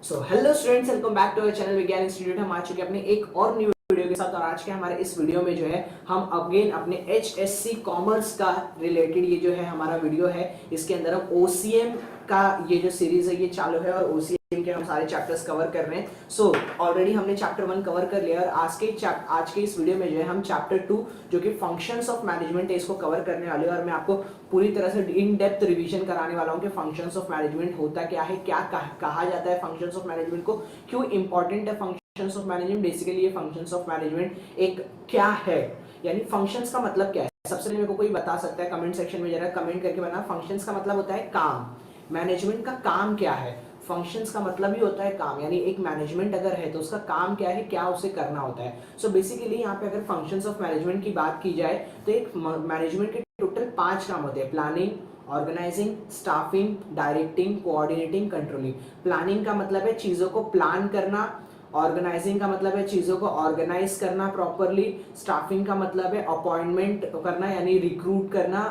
So hello students, welcome back to our channel Vigyan Institute. हम आ चुके हैं अपने एक और न्यू वीडियो के साथ। और आज के हमारे इस वीडियो में जो है हम अगेन अपने एचएससी कॉमर्स का रिलेटेड ये जो है हमारा वीडियो है, इसके अंदर हम ओसीएम का ये जो सीरीज है ये चालू है और ओसीएम के हम सारे चैप्टर्स कवर कर रहे हैं। सो ऑलरेडी हमने चैप्टर 1 कवर कर लिया और आज के इस वीडियो में जो है हम चैप्टर 2 जो कि फंक्शंस ऑफ मैनेजमेंट है इसको कवर करने वाले हैं। और मैं आपको पूरी तरह से इन डेप्थ रिवीजन कराने वाला हूं कि फंक्शंस ऑफ मैनेजमेंट होता क्या है, क्या कहा जाता है फंक्शंस ऑफ मैनेजमेंट को, क्यों इंपॉर्टेंट है फंक्शंस ऑफ मैनेजमेंट। बेसिकली ये फंक्शंस ऑफ मैनेजमेंट एक क्या है, यानी फंक्शंस का मतलब क्या है। सबसे पहले मेरे को कोई बता सकता है कमेंट सेक्शन में, जरा कमेंट करके बताना। फंक्शंस का मतलब होता है काम, मैनेजमेंट का काम क्या है। फंक्शंस का मतलब ही होता है काम, यानी एक मैनेजमेंट अगर है तो उसका काम क्या है, क्या उसे करना होता है। सो बेसिकली यहाँ पे अगर फंक्शंस ऑफ मैनेजमेंट की बात की जाए तो एक मैनेजमेंट के टोटल 5 काम होते हैं: planning, organising, staffing, directing, coordinating, controlling. Planning का मतलब है चीजों को प्लान करना, ऑर्गेनाइजिंग का मतलब है चीजों को ऑर्गेनाइज करना प्रॉपरली, स्टाफिंग का मतलब है अपॉइंटमेंट करना यानी रिक्रूट करना,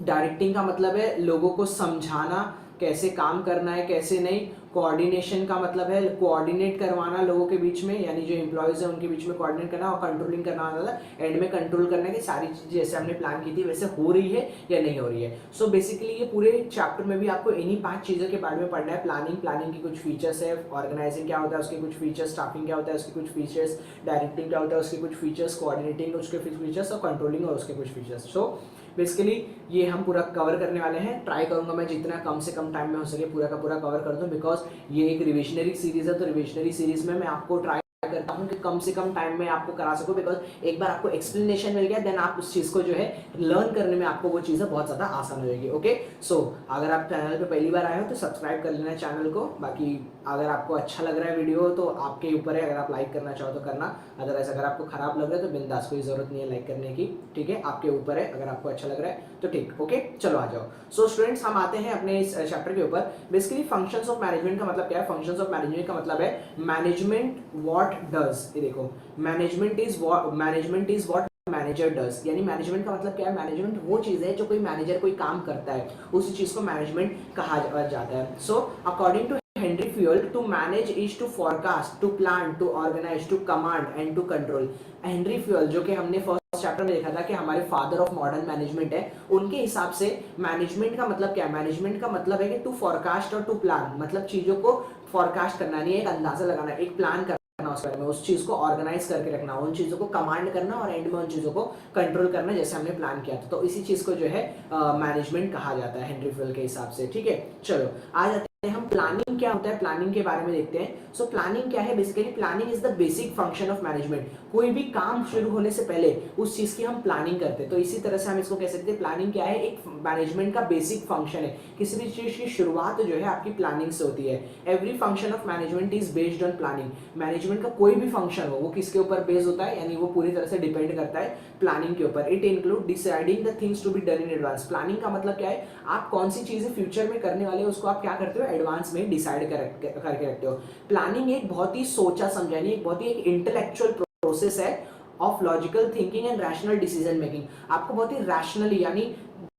डायरेक्टिंग का मतलब है लोगों को समझाना कैसे काम करना है कैसे नहीं, कोऑर्डिनेशन का मतलब है कोऑर्डिनेट करवाना लोगों के बीच में, यानी जो एम्प्लॉयज है उनके बीच में कोऑर्डिनेट करना, और कंट्रोलिंग करना मतलब एंड में कंट्रोल करना कि सारी चीजें जैसे हमने प्लान की थी वैसे हो रही है या नहीं हो रही है। सो बेसिकली ये पूरे चैप्टर में भी आपको इन्हीं 5 चीजों के बारे में पढ़ना है। प्लानिंग की कुछ फीचर्स है, ऑर्गेनाइजिंग क्या होता है उसके कुछ फीचर्स, स्टाफिंग क्या होता है उसके कुछ फीचर्स, डायरेक्टिंग क्या होता है उसके कुछ फीचर्स, कोऑर्डिनेटिंग उसके कुछ फीचर्स और कंट्रोलिंग और उसके कुछ फीचर्स। सो बेसिकली ये हम पूरा कवर करने वाले हैं। ट्राई करूंगा मैं जितना कम से कम टाइम में हो सके पूरा का पूरा कवर कर दूं, बिकॉज ये एक रिविजनरी सीरीज है। तो रिविजनरी सीरीज में मैं आपको ट्राई करता हूं कि कम से कम टाइम में आपको करा सकूं, बिकॉज एक बार आपको एक्सप्लेनेशन मिल गया देन आप उस चीज को जो है लर्न करने में आपको वो चीजें बहुत ज्यादा आसान हो जाएगी। ओके, सो अगर आप चैनल पे पहली बार आए हो तो सब्सक्राइब कर लेना चैनल को। बाकी अगर आपको अच्छा लग रहा है वीडियो तो आपके ऊपर है, अगर आप लाइक करना चाहो तो करना, अदरवाइज अगर आपको खराब लग रहा है तो बिंदास, कोई जरूरत नहीं है लाइक करने की। ठीक है, आपके ऊपर है, अगर आपको अच्छा लग रहा है तो ठीक। ओके, चलो आ जाओ। सो स्टूडेंट्स हम आते हैं अपने इस चैप्टर के ऊपर। बेसिकली फंक्शंस ऑफ मैनेजमेंट का मतलब क्या है। फंक्शंस ऑफ मैनेजमेंट का मतलब है मैनेजमेंट व्हाट डज। ये देखो, management is what manager does, यानी मैनेजमेंट का मतलब क्या है। मैनेजमेंट वो चीज है जो कोई मैनेजर कोई काम करता है, उसी चीज को मैनेजमेंट कहा जाता है। So according to Henry Fayol, to manage is to forecast, to plan, to organise, to command and to control. Henry Fayol जो कि हमने फर्स्ट चैप्टर में देखा था कि हमारे फादर ऑफ मॉडर्न मैनेजमेंट है, उनके हिसाब से मैनेजमेंट का मतलब क्या है। मैनेजमेंट का मतलब है कि टू फोरकास्ट और टू प्लान, मतलब चीजों को फोरकास्ट करना, नहीं एक अंदाजा लगाना, एक प्लान करना उस बारे में, उस चीज को ऑर्गेनाइज करके रखना, उन चीजों को कमांड करना और एंड में उन चीजों को कंट्रोल करना जैसे हमने प्लान किया था। तो इसी चीज को जो है मैनेजमेंट कहा जाता है हेनरी फ्यूएल के हिसाब से। ठीक है, चलो आ जाते हैं हम प्लानिंग क्या होता है, प्लानिंग के बारे में देखते हैं। सो प्लानिंग क्या है। Basically planning is the basic function of management. कोई भी काम शुरू होने से पहले उस चीज की हम प्लानिंग करते हैं, तो इसी तरह से हम इसको कह सकते हैं प्लानिंग क्या है, एक मैनेजमेंट का बेसिक फंक्शन है। किसी भी चीज की शुरुआत जो है आपकी प्लानिंग से होती है। Every function of management is based on planning. Management का कोई भी फंक्शन हो वो किसके ऊपर बेस्ड होता है, यानी वो पूरी तरह से डिपेंड करता है प्लानिंग के ऊपर। It include deciding the things to be done in advance. Planning का मतलब क्या है, आप कौन सी चीजें फ्यूचर में करने वाले हो उसको आप क्या करते हो, एडवांस में डिसाइड करके रखते हो। प्लानिंग एक बहुत ही सोचा समझा, एक बहुत ही एक इंटेलेक्चुअल प्रोसेस है of logical thinking and rational decision making. आपको बहुत ही रैशनली, यानी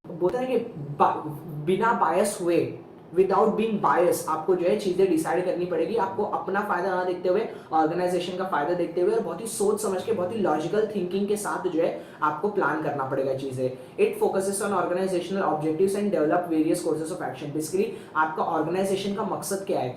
बोलते हैं कि बिना बायस हुए, विदाउट बीइंग बायस आपको जो है चीजें डिसाइड करनी पड़ेगी। आपको अपना फायदा ना देखते हुए, ऑर्गेनाइजेशन का फायदा देखते हुए, और बहुत ही सोच समझ के, बहुत ही लॉजिकल थिंकिंग के साथ जो है आपको प्लान करना पड़ेगा चीजें। It focuses on organisational objectives and develop various courses of action. Basically आपका ऑर्गेनाइजेशन का मकसद क्या है,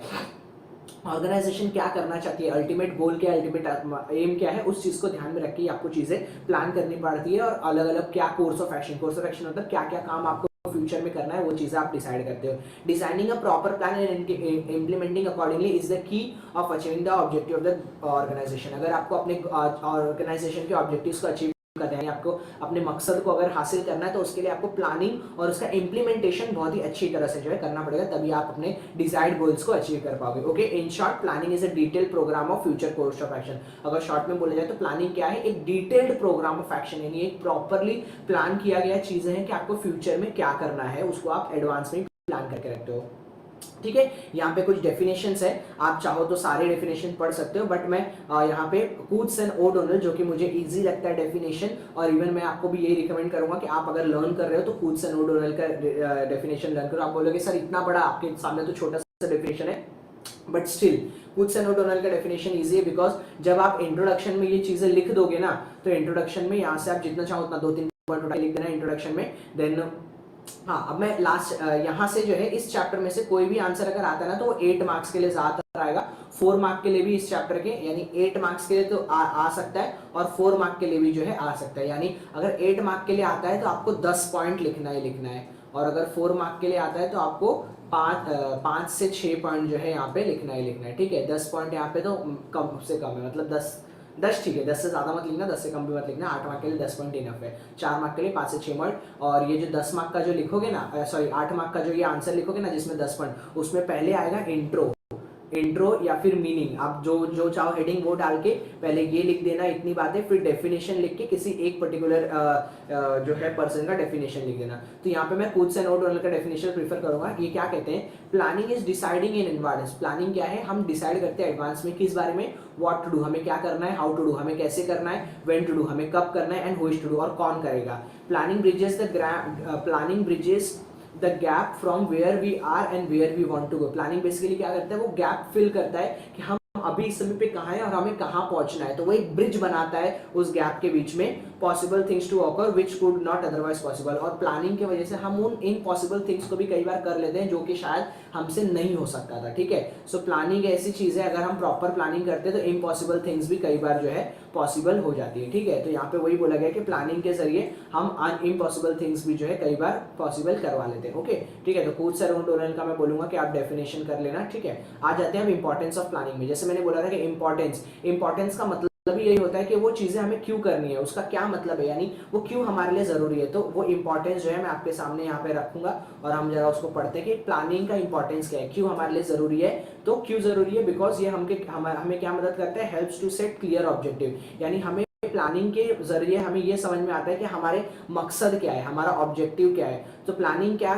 ऑर्गेनाइजेशन क्या करना चाहती है, अल्टीमेट गोल क्या है, अल्टीमेट एम क्या है, उस चीज को ध्यान में रख के आपको चीजें प्लान करनी पड़ती है। और अलग अलग क्या कोर्स ऑफ एक्शन मतलब क्या क्या काम आपको फ्यूचर में करना है वो चीजें आप डिसाइड करते हो। Designing a proper plan and implementing accordingly is the key of achieving the objective of the organisation. अगर आपको अपने ऑर्गेनाइजेशन के ऑब्जेक्टिव्स को अचीव करना है, आपको अपने मकसद को अगर हासिल करना है तो उसके लिए आपको प्लानिंग और उसका इंप्लीमेंटेशन बहुत ही अच्छी तरह से जो है करना पड़ेगा, तभी आप अपने डिजायर्ड गोल्स को अचीव कर पाओगे। Okay, in short planning is a detailed programme of future course of action. अगर शॉर्ट में बोला जाए तो प्लानिंग क्या है, एक डिटेल्ड प्रोग्राम ऑफ एक्शन, यानी एक प्रॉपरली प्लान किया गया चीजें हैं कि आपको फ्यूचर में क्या करना है, उसको आप एडवांस में प्लान करके रखते हो। ठीक है, यहाँ पे कुछ डेफिनेशंस है, आप चाहो तो सारे डेफिनेशन पढ़ सकते हो, बट मैं यहाँ पे कूट्स एंड ओडोनल जो कि मुझे इजी लगता है डेफिनेशन, और इवन मैं आपको भी यही रिकमेंड करूंगा कि आप अगर लर्न कर रहे हो तो कूट्स एंड ओडोनल का डेफिनेशन लर्न करो। आप बोलोगे सर इतना बड़ा, आपके सामने तो छोटा सा डेफिनेशन है, बट स्टिल कुछ से नो टोनल का डेफिनेशन ईजी है, बिकॉज जब आप इंट्रोडक्शन में ये चीजें लिख दोगे ना, तो इंट्रोडक्शन में यहाँ से आप जितना चाहो उतना 2-3 पॉइंट उठा लिख देना इंट्रोडक्शन में। देन हाँ, अब मैं लास्ट यहाँ से जो है इस चैप्टर में से कोई भी आंसर अगर आता है ना, तो वो 8 मार्क्स के लिए ज्यादातर आएगा, 4 मार्क के लिए भी इस चैप्टर के, यानी 8 मार्क्स के लिए तो आ सकता है, और 4 मार्क के लिए भी जो है आ सकता है। यानी अगर 8 मार्क के लिए आता है तो आपको 10 पॉइंट लिखना है, और अगर 4 मार्क के लिए आता है तो आपको 5 से 6 पॉइंट जो है यहाँ पे लिखना है। ठीक है, 10 पॉइंट यहाँ पे तो कम से कम है, मतलब 10 ठीक है, 10 से ज़्यादा मत लिखना, 10 से कम भी मत लिखना। 8 मार्क के लिए 10 पॉइंट इनफ है, 4 मार्क के लिए 5 से 6 पॉइंट। और ये जो 10 मार्क का जो लिखोगे ना, सॉरी 8 मार्क का जो ये आंसर लिखोगे ना जिसमें 10 पॉइंट, उसमें पहले आएगा इंट्रो या फिर मीनिंग, आप जो चाहो हेडिंग वो डाल के पहले ये लिख देना इतनी बातें, फिर डेफिनेशन लिख के किसी एक पर्टिकुलर जो है पर्सन का डेफिनेशन लिख देना। तो यहाँ पे मैं खुद से नोट का डेफिनेशन प्रीफर करूंगा। ये क्या कहते हैं, planning is deciding in advance. Planning क्या है, हम डिसाइड करते हैं एडवांस में किस बारे में, व्हाट टू डू हमें क्या करना है, हाउ टू डू हमें कैसे करना है, व्हेन टू डू हमें कब करना है, and who is to do और कौन करेगा। Planning bridges the gap from where we are and where we want to go. Planning basically क्या करता है, वो गैप फिल करता है कि हम अभी इस समय पे कहाँ है और हमें कहाँ पहुंचना है, तो वो एक ब्रिज बनाता है उस गैप के बीच में, possible things to occur which could not otherwise possible. और प्लानिंग की वजह से हम उन इम्पॉसिबल थिंग्स को भी कई बार कर लेते हैं जो कि शायद हमसे नहीं हो सकता था। ठीक है, सो प्लानिंग ऐसी चीज है, अगर हम प्रॉपर प्लानिंग करते हैं तो इम्पॉसिबल थिंग्स भी कई बार जो है पॉसिबल हो जाती है। ठीक है, तो यहाँ पे वही बोला गया कि प्लानिंग के जरिए हम इम्पॉसिबल थिंग्स भी जो है कई बार पॉसिबल करवा लेते हैं। ओके, ठीक है, तो खुद से टोनल का मैं बोलूंगा कि आप डेफिनेशन कर लेना। ठीक है, आ जाते हैं हम इंपॉर्टेंस ऑफ प्लानिंग में। जैसे मैंने बोला था कि इंपॉर्टेंस का मतलब यही होता है कि वो चीजें हमें क्यों करनी है, उसका क्या मतलब है, यानी वो क्यों हमारे लिए जरूरी है। तो वो इंपॉर्टेंस जो है मैं आपके सामने यहाँ पे रखूंगा और हम जरा उसको पढ़ते हैं कि प्लानिंग का इंपॉर्टेंस क्या है, क्यों हमारे लिए जरूरी है। तो क्यों जरूरी है, बिकॉज ये हमें क्या मदद करता है, helps to set clear objective. यानी हमें प्लानिंग के जरिए हमें ये समझ में आता है कि हमारे मकसद क्या है, हमारा ऑब्जेक्टिव क्या है। तो प्लानिंग क्या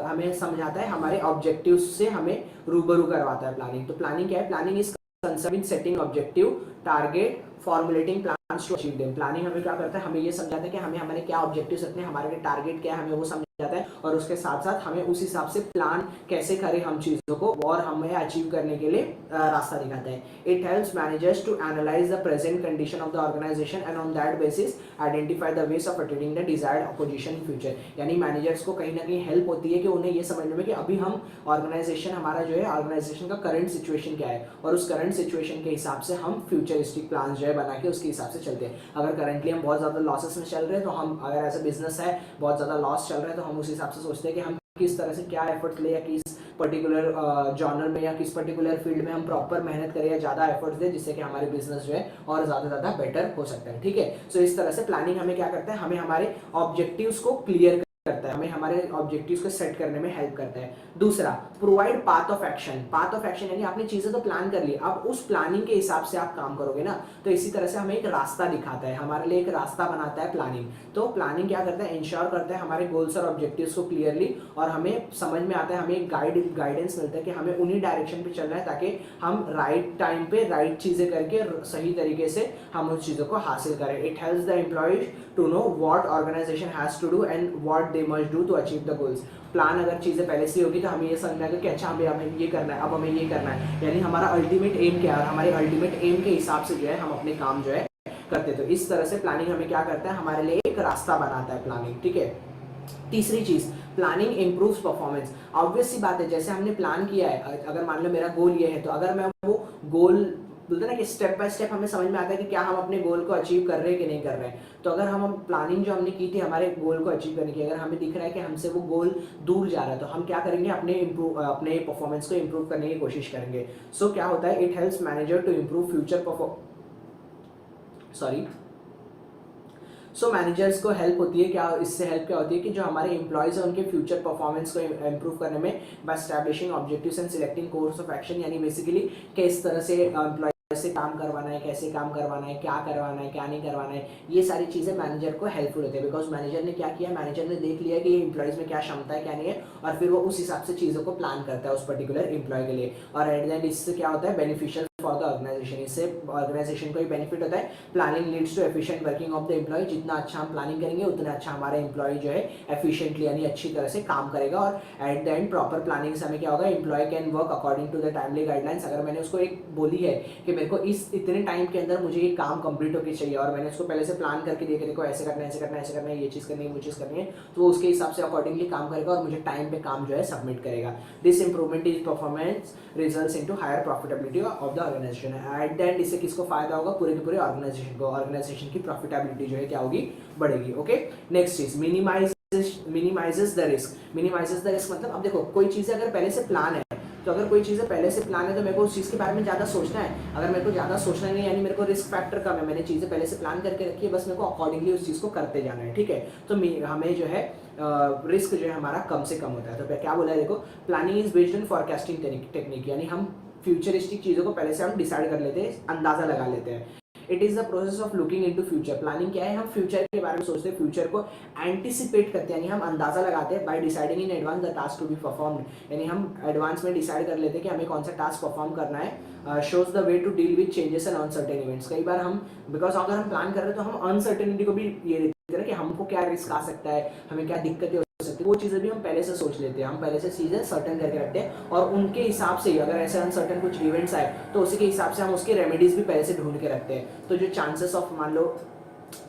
हमें समझाता है, हमारे ऑब्जेक्टिव से हमें रूबरू करवाता है प्लानिंग। तो प्लानिंग क्या है, planning is concern in setting objective, target, formulating plans to achieve them. Planning हमें क्या करता है, हमें ये समझाता है कि हमें हमारे क्या ऑब्जेक्टिव्स रखने हैं, हमारे टारगेट क्या है, हमें वो समझाता है, और उसके साथ साथ हमें उस हिसाब से प्लान कैसे करें हम चीजों को और हमें अचीव करने के लिए रास्ता दिखाता है। It helps managers to analyse the present condition of the organisation and on that basis identify the ways of attaining the desired position in future. यानी मैनेजर्स को कहीं ना कहीं हेल्प होती है कि उन्हें ये समझने में कि अभी हम ऑर्गेनाइजेशन हमारा जो है ऑर्गेनाइजेशन का करंट सिचुएशन क्या है, और उस करंट सिचुएशन के हिसाब से हम फ्यूचरिस्टिक प्लान जो है बना के उसके हिसाब से चलते हैं। अगर करंटली हम बहुत ज्यादा लॉसेस में चल रहे हैं, तो हम अगर ऐसा बिजनेस है बहुत ज्यादा लॉस चल रहा है, तो हम उस हिसाब से सोचते हैं कि हम किस तरह से क्या एफर्ट ले, या किस पर्टिकुलर जॉनर में या किस पर्टिकुलर फील्ड में हम प्रॉपर मेहनत करें या ज्यादा एफर्ट्स दें, जिससे कि हमारे बिजनेस जो है और ज्यादा बेटर हो सकता है। ठीक है, सो इस तरह से प्लानिंग हमें क्या करता है, हमें हमारे ऑब्जेक्टिव्स को क्लियर करता है, हमें हमारे ऑब्जेक्टिव्स को सेट करने में हेल्प करता है। दूसरा, provide path of action. Path of action यानी आपने चीजें तो प्लान कर ली, अब उस प्लानिंग के हिसाब से आप काम करोगे ना, तो इसी तरह से हमें एक रास्ता दिखाता है, हमारे लिए एक रास्ता बनाता है प्लानिंग। तो प्लानिंग क्या करता है, इंश्योर करता है हमारे गोल्स और ऑब्जेक्टिव्स को क्लियरली, और हमें समझ में आता है, हमें गाइडेंस मिलता है कि हमें उन्हीं डायरेक्शन पे चलना है, ताकि हम राइट टाइम पे राइट चीजें करके सही तरीके से हम उस चीजों को हासिल करें। It helps the employees to know what organisation has to do and what they must do to achieve the goals. Plan अगर चीजें पहले से होगी तो हमें ये समझना है कि अच्छा हमें ये करना है, अब हमें ये करना है, यानी हमारा अल्टीमेट एम क्या है, हमारे अल्टीमेट एम के हिसाब से जो है हम अपने काम जो है करते। तो इस तरह से प्लानिंग हमें क्या करता है, हमारे लिए एक रास्ता बनाता है प्लानिंग। ठीक है, तीसरी चीज, प्लानिंग इंप्रूव्स परफॉर्मेंस। ऑब्वियस सी बात है, जैसे हमने प्लान किया है, अगर मान लो मेरा गोल ये है, तो अगर मैं वो गोल बोलते ना कि स्टेप बाय स्टेप हमें समझ में आता है कि क्या हम अपने गोल को अचीव कर रहे हैं कि नहीं कर रहे हैं। तो अगर हम प्लानिंग जो हमने की थी हमारे गोल को अचीव करने की, अगर हमें दिख रहा है कि हमसे वो गोल दूर जा रहा है, तो हम क्या करेंगे, अपने परफॉर्मेंस को इंप्रूव करने की कोशिश करेंगे। सो क्या होता है, it helps manager to improve future so managers को हेल्प होती है, क्या इससे हेल्प क्या होती है कि जो हमारे एम्प्लॉयज हैं उनके फ्यूचर परफॉर्मेंस को इंप्रूव करने में, by establishing objectives and selecting course of action. यानी बेसिकली किस तरह से एम्प्लॉय कैसे काम करवाना है, कैसे काम करवाना है, क्या करवाना है, क्या नहीं करवाना है, ये सारी चीजें मैनेजर को हेल्पफुल होती है। बिकॉज मैनेजर ने क्या किया, मैनेजर ने देख लिया कि ये एम्प्लॉयज में क्या क्षमता है क्या नहीं है, और फिर वो उस हिसाब से चीजों को प्लान करता है उस पर्टिकुलर एम्प्लॉय के लिए। और एट द एंड इससे क्या होता है, बेनिफिशियल फॉर द ऑर्गेनाइजेशन। इससे ऑर्गेनाइजेशन को ही बेनिफिट होता है। Planning leads to efficient working of the employee. जितना अच्छा हम प्लानिंग करेंगे उतना अच्छा हमारा एम्प्लॉय जो है एफिशिएंटली यानी अच्छी तरह से काम करेगा। और at the end proper planning से हमें क्या होगा, employee can work according to the timely guidelines. अगर मैंने उसको एक बोली है कि मेरे को इस इतने टाइम के अंदर मुझे ये काम कंप्लीट होकर चाहिए और मैंने उसको पहले से प्लान करके दिया कि देखो ऐसे करना है, ऐसे करना है, ऐसे करना है, ये चीज़ करनी है, वो चीज़ करनी है, तो वो उसके हिसाब से अकॉर्डिंगली काम करेगा और मुझे टाइम पे काम जो है सबमिट करेगा। This improvement is performance results into higher profitability of the organisation. At the end इससे किसको फायदा होगा, पूरे के पूरे ऑर्गेनाइजेशन को। ऑर्गेनाइजेशन की प्रॉफिटेबिलिटी जो है क्या होगी, बढ़ेगी। ओके, नेक्स्ट चीज minimises the risk. Minimises the risk मतलब अब देखो कोई चीज़ अगर पहले से प्लान है, तो अगर कोई चीज़ें पहले से प्लान है तो मेरे को उस चीज़ के बारे में ज़्यादा सोचना है। अगर मेरे को ज़्यादा सोचना नहीं, यानी मेरे को रिस्क फैक्टर कम है, मैंने चीज़ें पहले से प्लान करके रखी है, बस मेरे को अकॉर्डिंगली उस चीज़ को करते जाना है, ठीक है। तो हमें जो है रिस्क जो है हमारा कम से कम होता है। तो क्या बोला है देखो, planning is based on forecasting technique, यानी हम फ्यूचरिस्टिक चीज़ों को पहले से हम डिसाइड कर लेते हैं, अंदाजा लगा लेते हैं। It is the process of looking into future. Planning क्या है, हम फ्यूचर के बारे में सोचते हैं, फ्यूचर को एंटिसिपेट करते हैं, यानी हम अंदाजा लगाते हैं by deciding in advance the task to be performed. यानी हम एडवांस में डिसाइड कर लेते हैं कि हमें कौन सा टास्क परफॉर्म करना है। Shows the way to deal with changes and uncertain events. कई बार हम बिकॉज अगर हम प्लान कर रहे हैं तो हम अनसर्टेनिटी को भी ये देखते हैं कि हमको क्या रिस्क आ सकता है, हमें क्या दिक्कतें हो सकती है, वो चीज़ें भी हम पहले से सोच लेते हैं, हम पहले से चीज़ें सर्टन करके रखते हैं और उनके हिसाब से ही अगर ऐसे अनसर्टन कुछ इवेंट्स आए तो उसी के हिसाब से हम उसके रेमेडीज भी पहले से ढूंढ के रखते हैं। तो जो चांसेस ऑफ मान लो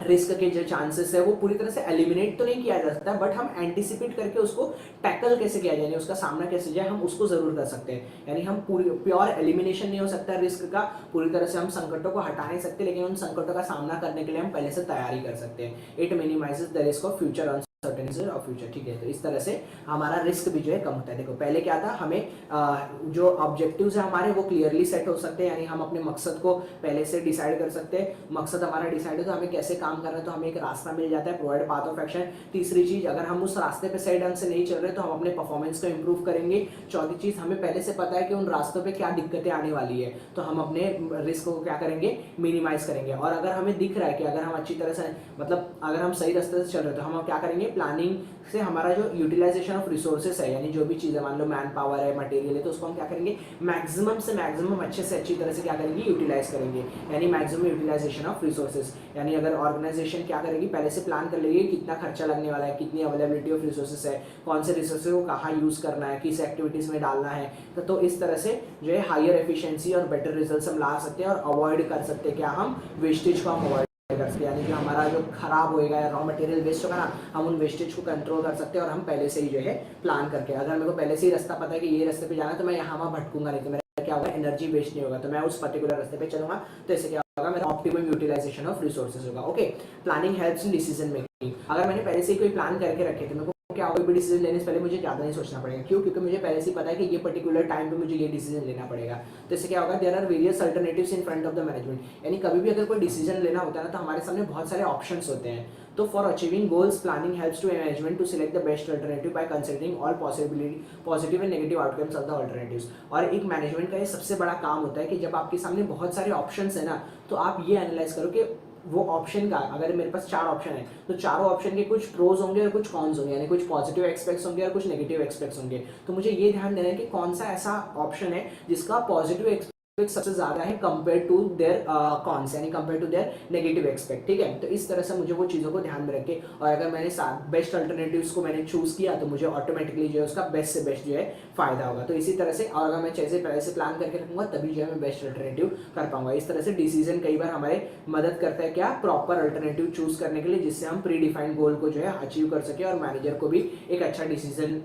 रिस्क के जो चांसेस है वो पूरी तरह से एलिमिनेट तो नहीं किया जा सकता, बट हम एंटिसिपेट करके उसको टैकल कैसे किया जाए, उसका सामना कैसे जाए, हम उसको जरूर कर सकते हैं। यानी हम पूरी प्योर एलिमिनेशन नहीं हो सकता रिस्क का, पूरी तरह से हम संकटों को हटा नहीं सकते, लेकिन उन संकटों का सामना करने के लिए हम पहले से तैयारी कर सकते हैं। It minimises the risk of future uncertainty of future, ठीक है। तो इस तरह से हमारा रिस्क भी जो है कम होता है। देखो पहले क्या था, हमें जो ऑब्जेक्टिव्स है हमारे वो क्लियरली सेट हो सकते हैं, यानी हम अपने मकसद को पहले से डिसाइड कर सकते हैं। मकसद हमारा डिसाइड है तो हमें कैसे काम करना है तो हमें एक रास्ता मिल जाता है, प्रोवाइड पाथ ऑफ एक्शन। तीसरी चीज, अगर हम उस रास्ते पे सही ढंग से नहीं चल रहे तो हम अपने परफॉर्मेंस को इंप्रूव करेंगे। चौथी चीज, हमें पहले से पता है कि उन रास्तों पे क्या दिक्कतें आने वाली है, तो हम अपने रिस्क को क्या करेंगे, मिनिमाइज करेंगे। और अगर हमें दिख रहा है कि अगर हम अच्छी तरह से मतलब अगर हम सही रास्ते से चल रहे हैं तो हम क्या करेंगे, प्लानिंग से हमारा जो यूटिलाइजेशन ऑफ रिसोर्सेस है, यानी जो भी चीज़ें मान लो मैन पावर है, मटेरियल है, तो उसको हम क्या करेंगे, मैक्सिमम से मैक्सिमम अच्छे से अच्छी तरह से क्या करेंगे, यूटिलाइज करेंगे, यानी मैक्सिमम यूटिलाइजेशन ऑफ रिसोर्सेज। यानी अगर ऑर्गेनाइजेशन क्या करेगी, पहले से प्लान कर लेगी कितना खर्चा लगने वाला है, कितनी अवेलेबिलिटी ऑफ रिसोर्सेज है, कौन से रिसोर्सेज को कहाँ यूज़ करना है, किस एक्टिविटीज़ में डालना है, तो इस तरह से जो है हायर एफिशिएंसी और बेटर रिजल्ट्स हम ला सकते हैं और अवॉइड कर सकते हैं क्या, हम वेस्टेज को हम अवॉइड कर सकते हैं। यानी कि हमारा जो खराब होएगा या रॉ मटेरियल वेस्ट होगा ना, हम उन वेस्टेज को कंट्रोल कर सकते हैं। और हम पहले से ही जो है प्लान करके, अगर मेरे को पहले से ही रास्ता पता है कि ये रास्ते पे जाना है तो मैं यहाँ वहाँ भटकूंगा नहीं, तो मेरा क्या होगा, एनर्जी वेस्ट नहीं होगा, तो मैं उस पर्टिकुलर रास्ते पे चलूंगा, तो इससे क्या होगा, मेरा ऑप्टिमम यूटिलाइजेशन ऑफ रिसोर्सेज होगा। Okay, planning helps in decision making. अगर मैंने पहले से ही कोई प्लान करके रखे तो मेरे को क्या होगा, भी डिसीजन लेने से पहले मुझे ज़्यादा नहीं सोचना पड़ेगा। क्यों? क्योंकि मुझे पहले से पता है कि ये पर्टिकुलर टाइम पे मुझे ये डिसीजन लेना पड़ेगा। तो इससे क्या होगा, there are various alternatives in front of the management. यानी कभी भी अगर कोई डिसीजन लेना होता है ना, तो हमारे सामने बहुत सारे ऑप्शंस होते हैं। तो for achieving goals, planning helps to management to select the best alternative by considering all positive and negative outcomes of the alternatives. और एक मैनेजमेंट का ये सबसे बड़ा काम होता है कि जब आपके सामने बहुत सारे ऑप्शंस है ना, तो आप ये एनालाइज करो कि वो ऑप्शन का, अगर मेरे पास 4 ऑप्शन है तो चारों ऑप्शन के कुछ प्रोज होंगे और कुछ कॉन्स होंगे, यानी कुछ पॉजिटिव एक्सपेक्ट्स होंगे और कुछ नेगेटिव एक्सपेक्ट्स होंगे। तो मुझे ये ध्यान देना है कि कौन सा ऐसा ऑप्शन है जिसका पॉजिटिव एक्सपेक्ट सबसे ज्यादा है कंपेयर टू देयर कॉन्स, यानी compare to their negative aspect, ठीक है। तो इस तरह से मुझे वो चीज़ों को ध्यान में रख के, और अगर मैंने बेस्ट अल्टरनेटिव्स को मैंने चूज किया तो मुझे ऑटोमेटिकली जो है उसका बेस्ट से बेस्ट जो है फायदा होगा। तो इसी तरह से, और अगर मैं चीज़ें पहले से प्लान करके रखूंगा तभी जो है मैं बेस्ट अल्टरनेटिव कर पाऊंगा। इस तरह से डिसीजन कई बार हमारे मदद करता है क्या, प्रॉपर अल्टरनेटिव चूज करने के लिए, जिससे हम प्री डिफाइंड गोल को जो है अचीव कर सके और मैनेजर को भी एक अच्छा डिसीजन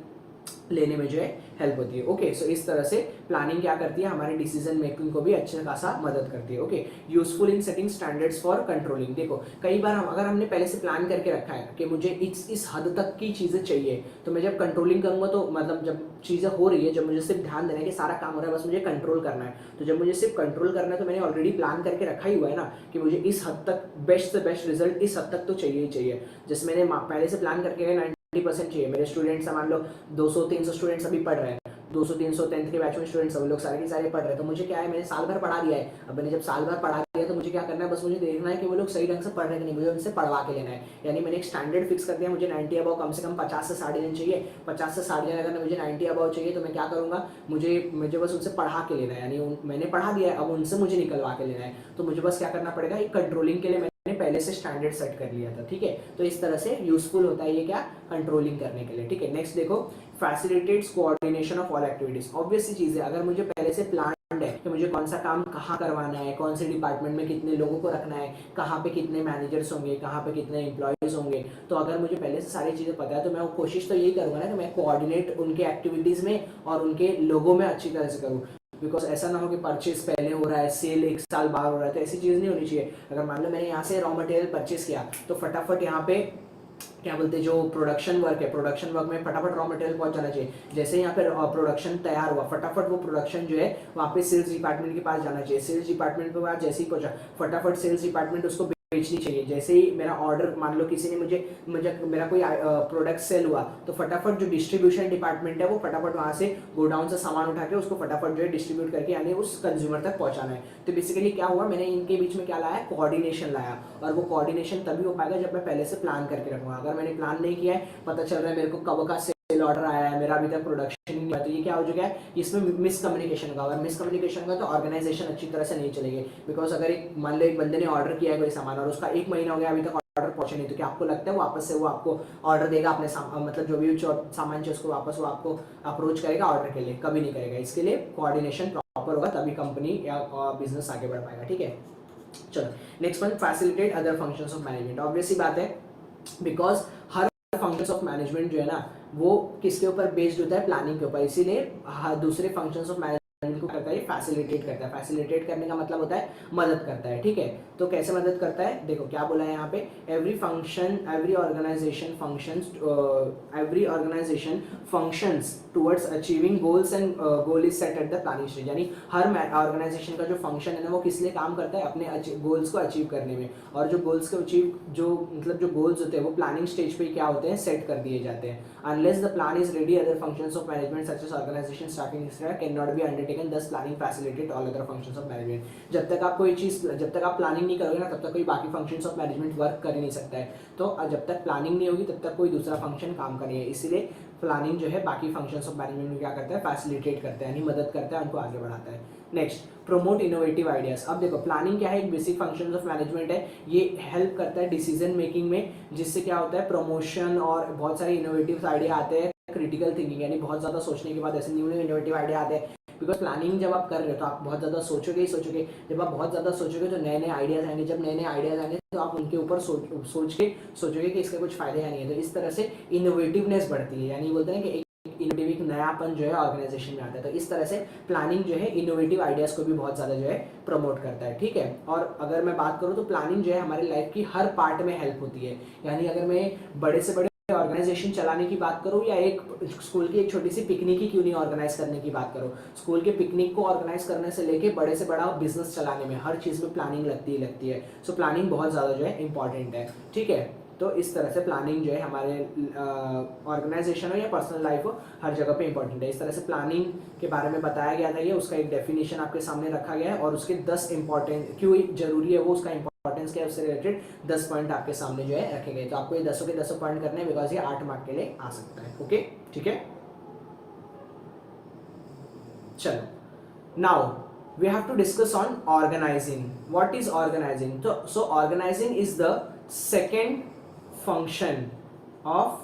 लेने में जो है हेल्प होती है। ओके, सो इस तरह से प्लानिंग क्या करती है, हमारे डिसीजन मेकिंग को भी अच्छे खासा मदद करती है। Okay, useful in setting standards for controlling. देखो कई बार अगर हमने पहले से प्लान करके रखा है कि मुझे इस हद तक की चीज़ें चाहिए, तो मैं जब कंट्रोलिंग करूंगा तो मतलब जब चीज़ें हो रही है, जब मुझे सिर्फ ध्यान देना है कि सारा काम हो रहा है, बस मुझे कंट्रोल करना है, तो जब मुझे सिर्फ कंट्रोल करना है तो मैंने ऑलरेडी प्लान करके रखा ही हुआ है ना कि मुझे इस हद तक बेस्ट से बेस्ट रिजल्ट इस हद तक तो चाहिए ही चाहिए। जैसे मैंने पहले से प्लान करके 90% चाहिए, मेरे स्टूडेंट्स मान लो 200-300 स्टूडेंट्स अभी पढ़ रहे हैं, 200-300 10th के बैच में स्टूडेंट सब लोग सारे के सारे पढ़ रहे हैं, तो मुझे क्या है, मैंने साल भर पढ़ा दिया है। अब मैंने जब साल भर पढ़ा दिया तो मुझे क्या करना है, बस मुझे देखना है कि वो लोग सही ढंग से पढ़ रहे हैं कि नहीं, मुझे उनसे पढ़वा के लेना है। यानी मैंने एक स्टैंडर्ड फिक्स कर दिया, मुझे 90 अबाव कम से कम 50 से 60 दिन चाहिए। 50 से 60 दिन अगर मुझे 90 अबाव चाहिए तो मैं क्या करूँगा, मुझे बस उनसे पढ़ा के लेना है। यानी मैंने पढ़ा दिया है, अब उनसे मुझे निकलवा के लेना है। तो मुझे बस क्या करना पड़ेगा, एक कंट्रोलिंग के लिए मैंने पहले से स्टैंडर्ड सेट कर लिया था, ठीक है। तो इस तरह से यूजफुल होता है ये क्या, कंट्रोलिंग करने के लिए, ठीक है। नेक्स्ट देखो, facilitates coordination of all activities. Obvious सी चीज है, अगर मुझे पहले से प्लान है कि मुझे कौन सा काम कहाँ करवाना है, कौन से डिपार्टमेंट में कितने लोगों को रखना है, कहाँ पे कितने मैनेजर्स होंगे, कहाँ पे कितने एम्प्लॉयज होंगे, तो अगर मुझे पहले से सारी चीज़ें पता है तो मैं कोशिश तो यही करूँगा ना कि मैं कोऑर्डिनेट उनके एक्टिविटीज़ में और उनके लोगों में अच्छी तरह से करूँ। बिकॉज ऐसा ना हो कि परचेज पहले हो रहा है, सेल एक साल बाद हो रहा है, तो ऐसी चीज़ नहीं होनी चाहिए। अगर मान लो मैंने यहाँ से रॉ मटेरियल परचेज किया तो फटाफट यहाँ पे क्या बोलते हैं, जो प्रोडक्शन वर्क है, प्रोडक्शन वर्क में फटाफट रॉ मटेरियल पहुंच जाना चाहिए। जैसे यहाँ पे प्रोडक्शन तैयार हुआ, फटाफट वो प्रोडक्शन जो है वहाँ पे सेल्स डिपार्टमेंट के पास जाना चाहिए। सेल्स डिपार्टमेंट के पास जैसे ही पहुंचा, फटाफट सेल्स डिपार्टमेंट उसको बेचनी चाहिए। जैसे ही मेरा ऑर्डर, मान लो किसी ने मुझे मेरा कोई प्रोडक्ट सेल हुआ तो फटाफट जो डिस्ट्रीब्यूशन डिपार्टमेंट है वो फटाफट वहाँ से गोडाउन से सामान उठा के उसको फटाफट जो है डिस्ट्रीब्यूट करके यानी उस कंज्यूमर तक पहुँचाना है। तो बेसिकली क्या हुआ, मैंने इनके बीच में क्या लाया, कोऑर्डिनेशन लाया। और वो कोऑर्डिनेशन तभी हो पाएगा जब मैं पहले से प्लान करके रखूँगा। अगर मैंने प्लान नहीं किया है, पता चल रहा है मेरे को कब का सेल ऑर्डर आया है, मेरा अभी तक प्रोडक्शन नहीं हुआ, तो ये क्या हो चुका है, इसमें मिसकम्युनिकेशन होगा। अगर मिसकम्युनिकेशन होगा तो ऑर्गेनाइजेशन अच्छी तरह से नहीं चलेगी। बिकॉज अगर एक मान लो एक बंदे ने ऑर्डर किया है कोई सामान और उसका 1 महीना हो गया अभी तक ऑर्डर पहुंचे नहीं, तो क्या आपको लगता है वापस से वो आपको ऑर्डर देगा अपने मतलब जो भी सामान चाहिए उसको वापस वो आपको अप्रोच करेगा ऑर्डर के लिए? कभी नहीं करेगा। इसके लिए कोऑर्डिनेशन प्रॉपर होगा तभी कंपनी या बिजनेस आगे बढ़ पाएगा, ठीक है। चलो next one, facilitate other functions of management. Obvious सी बात है, बिकॉज हर फंक्शंस ऑफ मैनेजमेंट जो है ना वो किसके ऊपर बेस्ड होता है, प्लानिंग के ऊपर। इसीलिए दूसरे फंक्शंस ऑफ मैनेजमेंट को करता है, फैसिलिटेट करता है। फैसिलिटेट करने का मतलब होता है मदद करता है, ठीक है। तो कैसे मदद करता है, देखो क्या बोला है यहाँ पे, every organisation functions towards achieving goals and goal is set at the planning stage. यानी हर ऑर्गेनाइजेशन का जो फंक्शन है ना वो किस लिए काम करता है, अपने गोल्स को अचीव करने में। और जो गोल्स को अचीव जो गोल्स होते हैं वो प्लानिंग स्टेज पे क्या होते हैं, सेट कर दिए जाते हैं। Unless the plan is ready, other functions of management such as organisation staffing can not be undertaken, thus planning facilitate all other functions of management. जब तक आप प्लानिंग नहीं करोगे ना तब तक कोई बाकी फंक्शंस ऑफ मैनेजमेंट वर्क कर ही नहीं सकता है। तो जब तक प्लानिंग नहीं होगी तब तक कोई दूसरा फंक्शन काम का नहीं है। इसीलिए प्लानिंग जो है बाकी फंक्शंस ऑफ मैनेजमेंट में क्या करता है, फैसिलिटेट करता है, यानी मदद करता है, उनको आगे बढ़ाता है। Next, promote innovative ideas. अब देखो प्लानिंग क्या है, एक बेसिक फंक्शन ऑफ मैनेजमेंट है। ये हेल्प करता है डिसीजन मेकिंग में, जिससे क्या होता है, प्रमोशन और बहुत सारे इनोवेटिव आइडिया आते हैं। क्रिटिकल थिंकिंग यानी बहुत ज़्यादा सोचने के बाद ऐसे न्यू इनोवेटिव आइडिया आते हैं। बिकॉज प्लानिंग जब आप कर रहे हो तो आप बहुत ज़्यादा सोचोगे ही सोचोगे। जब आप बहुत ज़्यादा सोचोगे तो नए नए आइडियाज़ आएंगे। जब नए नए आइडियाज़ आएंगे तो आप उनके ऊपर सोच के सोचोगे कि इसके कुछ फायदे या नहीं है। तो इस तरह से इनोवेटिवनेस बढ़ती है, यानी बोलते हैं कि इनोवेटिव एक नयापन जो है ऑर्गेनाइजेशन में आता है। तो इस तरह से प्लानिंग जो है इनोवेटिव आइडियाज़ को भी बहुत ज़्यादा जो है प्रमोट करता है, ठीक है। और अगर मैं बात करूँ तो प्लानिंग जो है हमारी लाइफ की हर पार्ट में हेल्प होती है। यानी अगर मैं बड़े से बड़े ऑर्गेनाइजेशन चलाने की बात करूं या एक स्कूल की एक छोटी सी पिकनिक ही क्यों नहीं ऑर्गेनाइज करने की बात करूं, स्कूल के पिकनिक को ऑर्गेनाइज करने से लेके बड़े से बड़ा बिजनेस चलाने में हर चीज़ में प्लानिंग लगती है। सो प्लानिंग बहुत ज़्यादा जो है इंपॉर्टेंट है, ठीक है। तो इस तरह से प्लानिंग जो है हमारे ऑर्गेनाइजेशन हो या पर्सनल लाइफ हो हर जगह पे इंपॉर्टेंट है। इस तरह से प्लानिंग के बारे में बताया गया था, ये उसका एक डेफिनेशन आपके सामने रखा गया है और उसके 10 इंपॉर्टेंट क्यों जरूरी है वो उसका इंपॉर्टेंस के उससे रिलेटेड 10 पॉइंट आपके सामने जो है रखे गए। तो आपको ये 10 के 10 पॉइंट करने हैं बिकॉज ये 8 मार्क के लिए आ सकता है, ओके, ठीक है। चलो now we have to discuss on organizing. What is organizing? So organizing is the second function of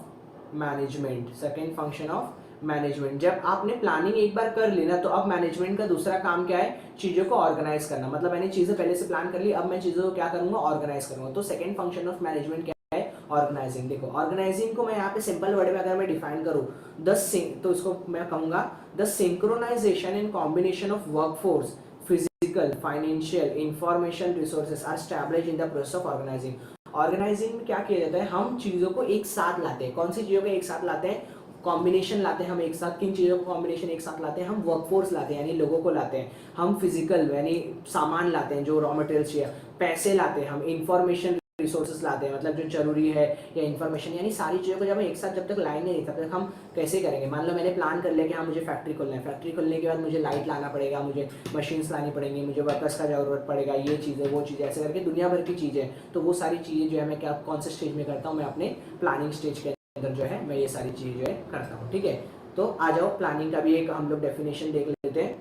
management. Second function of management. जब आपने प्लानिंग एक बार कर ली ना तो अब मैनेजमेंट का दूसरा काम क्या है, चीज़ों को ऑर्गेनाइज करना। मतलब मैंने चीज़ें पहले से प्लान कर ली, अब मैं चीज़ों को क्या करूँगा, ऑर्गेनाइज करूँगा। तो सेकंड फंक्शन ऑफ मैनेजमेंट क्या है, ऑर्गेनाइजिंग। देखो ऑर्गेनाइजिंग को मैं यहाँ पे सिंपल वर्ड में अगर मैं डिफाइन करूँ तो इसको मैं कहूँगा the synchronisation and combination of workforce, physical, financial, information resources are established in the process of organising. Organising में क्या किया जाता है, हम चीज़ों को एक साथ लाते हैं। कौन सी चीज़ों को एक साथ लाते हैं, कॉम्बिनेशन लाते हैं हम एक साथ। किन चीज़ों को कॉम्बिनेशन एक साथ लाते हैं, हम वर्कफोर्स लाते हैं यानी लोगों को लाते हैं, हम फिजिकल यानी सामान लाते हैं जो रॉ मटेरियल चाहिए, पैसे लाते हैं, हम इंफॉर्मेशन रिसोर्सेज लाते हैं, मतलब जो जरूरी है या इन्फॉर्मेशन, यानी सारी चीज़ों को जब हम एक साथ जब तक लाएंगे नहीं तब तक हम कैसे करेंगे। मान लो मैंने प्लान कर लिया कि हाँ मुझे फैक्ट्री खोलना है, फैक्ट्री खोलने के बाद मुझे लाइट लाना पड़ेगा, मुझे मशीन्स लानी पड़ेंगी, मुझे वर्कर्स का जरूरत पड़ेगा, ये चीज़ें वो चीज़ें ऐसे करके दुनिया भर की चीज़ें। तो वो सारी चीज़ें जो है मैं क्या कौन से स्टेज में करता हूँ, मैं अपने प्लानिंग स्टेज के अंदर जो है मैं ये सारी चीज़ें जो है करता हूँ। ठीक है, तो आ जाओ प्लानिंग का भी एक हम लोग डेफिनेशन देख लेते हैं।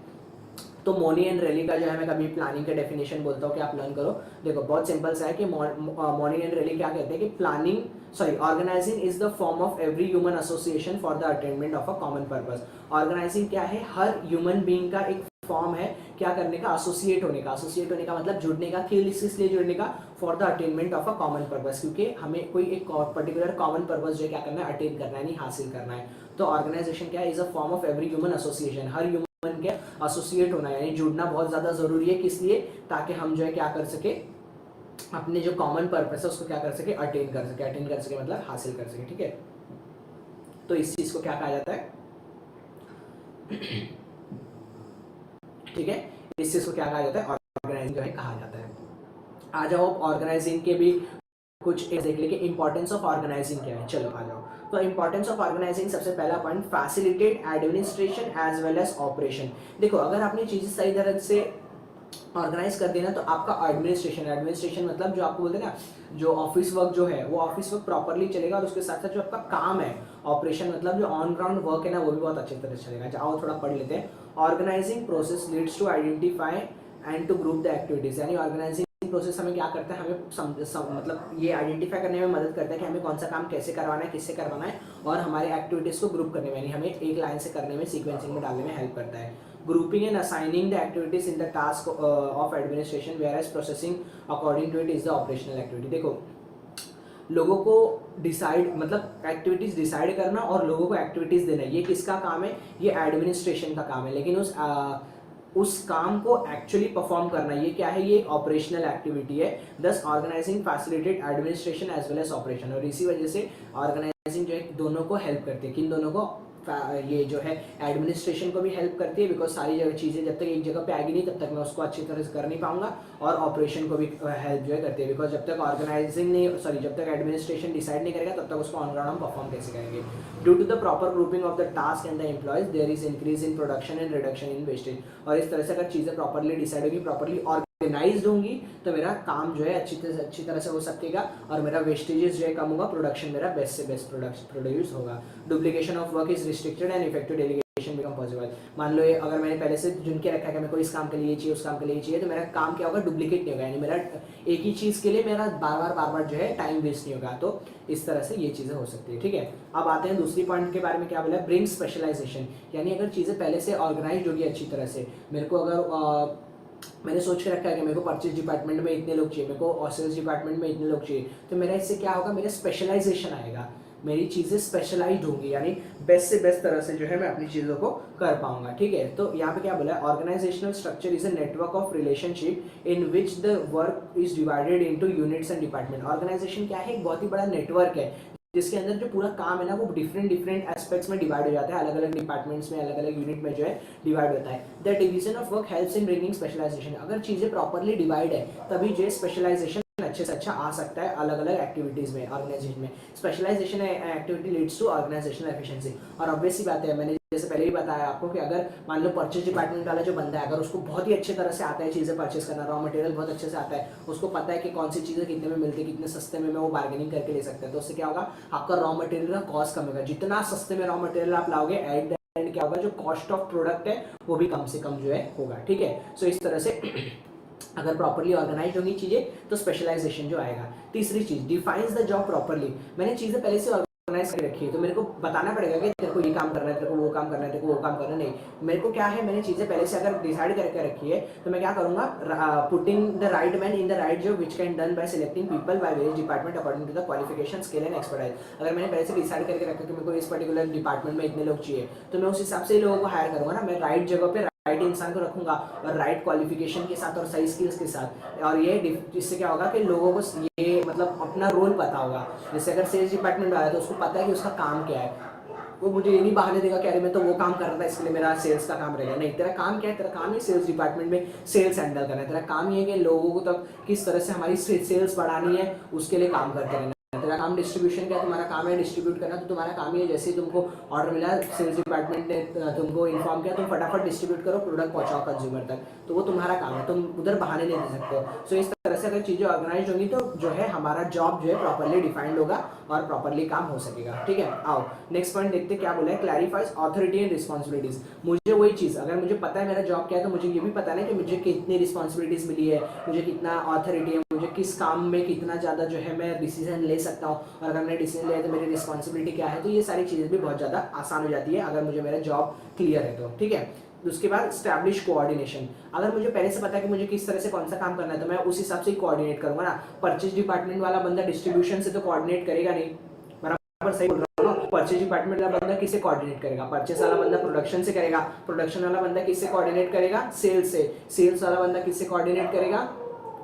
तो मोनी एंड रेली का जो है मैं कभी प्लानिंग का डेफिनेशन बोलता हूँ कि आप लर्न करो। देखो बहुत सिंपल सा है कि मोनी एंड रेली क्या कहते हैं कि planning organising is the form of every human association for the attainment of a common purpose. Organising क्या है, हर ह्यूमन बीइंग का एक फॉर्म है क्या करने का, एसोसिएट होने का। एसोसिएट होने का मतलब जुड़ने का, किस लिए जुड़ने का, for the attainment of a common purpose, क्योंकि हमें कोई एक पर्टिकुलर कॉमन पर्पस जो है क्या करना है, अटेन करना है, नहीं हासिल करना है। तो ऑर्गेनाइजेशन क्या है, is a form of every human association, her human के एसोसिएट होना यानी जुड़ना बहुत ज्यादा जरूरी है। किस लिए, ताकि हम जो है क्या कर सके, अपने जो कॉमन पर्पस है उसको क्या कर सके, अटेन कर सके मतलब हासिल कर सके। ठीक है, तो इस चीज को क्या कहा जाता है, ठीक है, इस चीज को क्या कहा जाता है, ऑर्गेनाइजिंग जो है कहा जाता है। आ जाओ ऑर्गेनाइजिंग के भी कुछ देख लेंगे, इंपॉर्टेंस ऑफ ऑर्गेनाइजिंग क्या है। चलो आ जाओ, तो इंपॉर्टेंस ऑफ ऑर्गेनाइजिंग सबसे पहला point, facilitate administration as well as operation. देखो अगर आपने चीजें सही तरह से ऑर्गेनाइज कर देना तो आपका एडमिनिस्ट्रेशन मतलब जो आपको बोलते हैं ना, जो ऑफिस वर्क जो है वो ऑफिस वर्क प्रॉपरली चलेगा, और उसके साथ साथ जो आपका काम है ऑपरेशन मतलब जो ऑन ग्राउंड वर्क है ना वो भी बहुत अच्छी तरह से चलेगा। जाओ थोड़ा पढ़ लेते हैं। Organising process leads to identify and to group the activities, यानी ऑर्गेनाइजिंग प्रोसेस हमें क्या करता है, हमें मतलब ये आइडेंटिफाई करने में मदद करता है कि हमें कौन सा काम कैसे करवाना है, किससे करवाना है, और हमारे एक्टिविटीज को ग्रुप करने में यानी हमें एक लाइन से करने में, सीक्वेंसिंग में डालने में हेल्प करता है। Grouping and assigning the activities in the task of administration whereas processing according to it is the operational activity. देखो लोगों को डिसाइड मतलब एक्टिविटीज डिसाइड करना और लोगों को एक्टिविटीज देना, ये किसका काम है, ये एडमिनिस्ट्रेशन का काम है। लेकिन उस काम को एक्चुअली परफॉर्म करना ये क्या है, ये ऑपरेशनल एक्टिविटी है। Thus organising facilitate administration as well as operation, और इसी वजह से ऑर्गेनाइजिंग जो है दोनों को हेल्प करती है। किन दोनों को, ये जो है एडमिनिस्ट्रेशन को भी हेल्प करती है, बिकॉज सारी जगह चीज़ें जब तक एक जगह पे आएगी नहीं तब तक मैं उसको अच्छी तरह से कर नहीं पाऊंगा, और ऑपरेशन को भी हेल्प जो है करती है, बिकॉज जब तक ऑर्गेनाइजिंग नहीं जब तक एडमिनिस्ट्रेशन डिसाइड नहीं करेगा तब तक उसको ऑन ग्राउंड हम परफॉर्म कैसे करेंगे। Due to the proper grouping of the task and the employees there is increase in production and reduction in wastage, और इस तरह से अगर चीज़ें प्रॉपरली डिसाइड होगी, प्रॉपरली ऑर्गेनाइज्ड होंगी तो मेरा काम जो है अच्छी तरह से हो सकेगा, और मेरा वेस्टेजेस जो है कम होगा, प्रोडक्शन मेरा बेस्ट से बेस्ट प्रोड्यूस होगा। Duplication of work is restricted and effective delegation become possible. मान लो ये अगर मैंने पहले से चुन के रखा है कि मेरे को इस काम के लिए चाहिए, उस काम के लिए चाहिए, तो मेरा काम क्या होगा, डुप्लीकेट नहीं होगा, यानी मेरा एक ही चीज़ के लिए मेरा बार बार जो है टाइम वेस्ट नहीं होगा। तो इस तरह से ये चीज़ें हो सकती है। ठीक है, अब आते हैं दूसरी पॉइंट के बारे में, क्या बोला, ब्रिंग स्पेशलाइजेशन, यानी अगर चीज़ें पहले से ऑर्गेनाइज होगी अच्छी तरह से, मेरे को अगर मैंने सोच के रखा है कि मेरे को परचेज डिपार्टमेंट में इतने लोग चाहिए, मेरे को सेल्स डिपार्टमेंट में इतने लोग चाहिए, तो मेरा इससे क्या होगा, मेरा स्पेशलाइजेशन आएगा, मेरी चीज़ें स्पेशलाइज्ड होंगी, यानी बेस्ट से बेस्ट तरह से जो है मैं अपनी चीज़ों को कर पाऊंगा। ठीक है, तो यहाँ पे क्या बोला है, organizational structure is a network of relationship in which the work is divided into units and department. Organization क्या है, एक बहुत ही बड़ा नेटवर्क है जिसके अंदर जो पूरा काम है ना वो डिफरेंट एस्पेक्ट्स में डिवाइड हो जाता है, अलग अलग डिपार्टमेंट्स में, अलग अलग यूनिट में जो है डिवाइड होता है। The division of work helps in bringing specialization, अगर चीज़ें प्रॉपरली डिवाइड है तभी जो है स्पेशलाइजेशन अच्छे से अच्छा आ सकता है अलग अलग एक्टिविटीज़ में, ऑर्गेनाइजेशन में। Specialization activity leads to organizational efficiency, और ऑब्वियस सी बात है, मैंने जैसे पहले ही बताया आपको कि अगर मान लो परचेज डिपार्टमेंट वाला जो बंदा है, अगर उसको बहुत ही अच्छी तरह से आता है चीज़ें परचेज करना, रॉ मटेरियल बहुत अच्छे से आता है, उसको पता है कि कौन सी चीज़ें कितने में मिलती है, कितने सस्ते में वो बार्गेनिंग करके ले सकते हैं, तो उससे क्या होगा, आपका रॉ मटेरियल का कॉस्ट कम होगा। जितना सस्ते में रॉ मटेरियल आप लाओगे, एट द एंड क्या होगा, जो कॉस्ट ऑफ प्रोडक्ट है वो भी कम से कम जो है होगा। ठीक है, सो इस तरह से अगर प्रॉपर्ली ऑर्गेनाइज होंगी चीजें तो स्पेशलाइजेशन जो आएगा। तीसरी चीज, डिफाइंस द जॉब प्रॉपर्ली, मैंने चीजें पहले से ऑर्गेनाइज कर रखी है तो मेरे को बताना पड़ेगा कि तेरे को ये काम करना है, तेरे को वो काम करना है, तेरे को वो काम करना नहीं। मेरे को क्या है, मैंने चीजें पहले से अगर डिसाइड करके रखी है तो मैं क्या करूंगा, putting the right man in the right job which can done by selecting people by various department according to the qualification, skill and expertise. अगर मैंने पहले से डिसाइड करके रखा कि मेरे को इस पर्टिकुलर डिपार्टमेंट में इतने लोग चाहिए तो मैं उस हिसाब से लोगों को हायर करूंगा ना, मैं राइट जगह पे राइट इंसान को रखूंगा और राइट क्वालिफिकेशन के साथ और सही स्किल्स के साथ। और ये इससे क्या होगा कि लोगों को ये मतलब अपना रोल पता होगा। जैसे अगर सेल्स डिपार्टमेंट वाला है तो उसको पता है कि उसका काम क्या है, वो मुझे ये नहीं बहाने देगा कि अरे मैं तो वो काम कर रहा था इसके लिए मेरा सेल्स का काम रहेगा। नहीं, तेरा काम क्या है, तेरा काम है सेल्स डिपार्टमेंट में सेल्स हैंडल करना है। तेरा काम ये है कि लोगों को तक किस तरह से हमारी सेल्स बढ़ानी है उसके लिए काम करते रहना। तेरा काम डिस्ट्रीब्यूशन का है, तुम्हारा काम है डिस्ट्रीब्यूट करना, तो तुम्हारा काम ही है जैसे ही तुमको ऑर्डर मिला, सेल्स डिपार्टमेंट ने तुमको इन्फॉर्म किया, तुम फटाफट डिस्ट्रीब्यूट करो, प्रोडक्ट पहुंचाओ कंज्यूमर तक, तो वो तुम्हारा काम है, तुम उधर बहाने नहीं दे सकते हो। सो इस तरह से अगर चीज़ें ऑर्गेनाइज होंगी तो जो है हमारा जॉब जो है प्रॉपरली डिफाइंड होगा और प्रॉपरली काम हो सकेगा। ठीक है, आओ नेक्स्ट पॉइंट देखते क्या बोला है, क्लैरिफाइज ऑथोरिटी एंड रिस्पॉन्सिबिलिटीज। मुझे वही चीज़, अगर मुझे पता है मेरा जॉब क्या है तो मुझे ये भी पता है कि मुझे कितनी रिस्पॉन्सिबिलिटीज मिली है, मुझे कितना ऑथोरिटी है, मुझे किस काम में कितना ज़्यादा जो है मैं डिसीजन ले सकता हूँ, और अगर मैंने डिसीजन लिया तो मेरी रिस्पॉन्सिबिलिटी क्या है। तो ये सारी चीज़ें भी बहुत ज़्यादा आसान हो जाती है अगर मुझे मेरा जॉब क्लियर है तो। ठीक है, उसके बाद स्टैब्लिश कोऑर्डिनेशन। अगर मुझे पहले से पता है कि मुझे किस तरह से कौन सा काम करना है तो मैं उस हिसाब से कोऑर्डिनेट करूंगा ना। परचेज डिपार्टमेंट वाला बंदा डिस्ट्रीब्यूशन से तो कोऑर्डिनेट करेगा नहीं, बराबर सही बोल रहा हूँ ना। परचेज डिपार्टमेंट वाला बंदा किससे कोऑर्डिनेट करेगा, परचेज वाला बंदा प्रोडक्शन से करेगा, प्रोडक्शन वाला बंदा किससे कोऑर्डिनेट करेगा, सेल्स से, सेल्स वाला बंदा किससे कोऑर्डिनेट करेगा,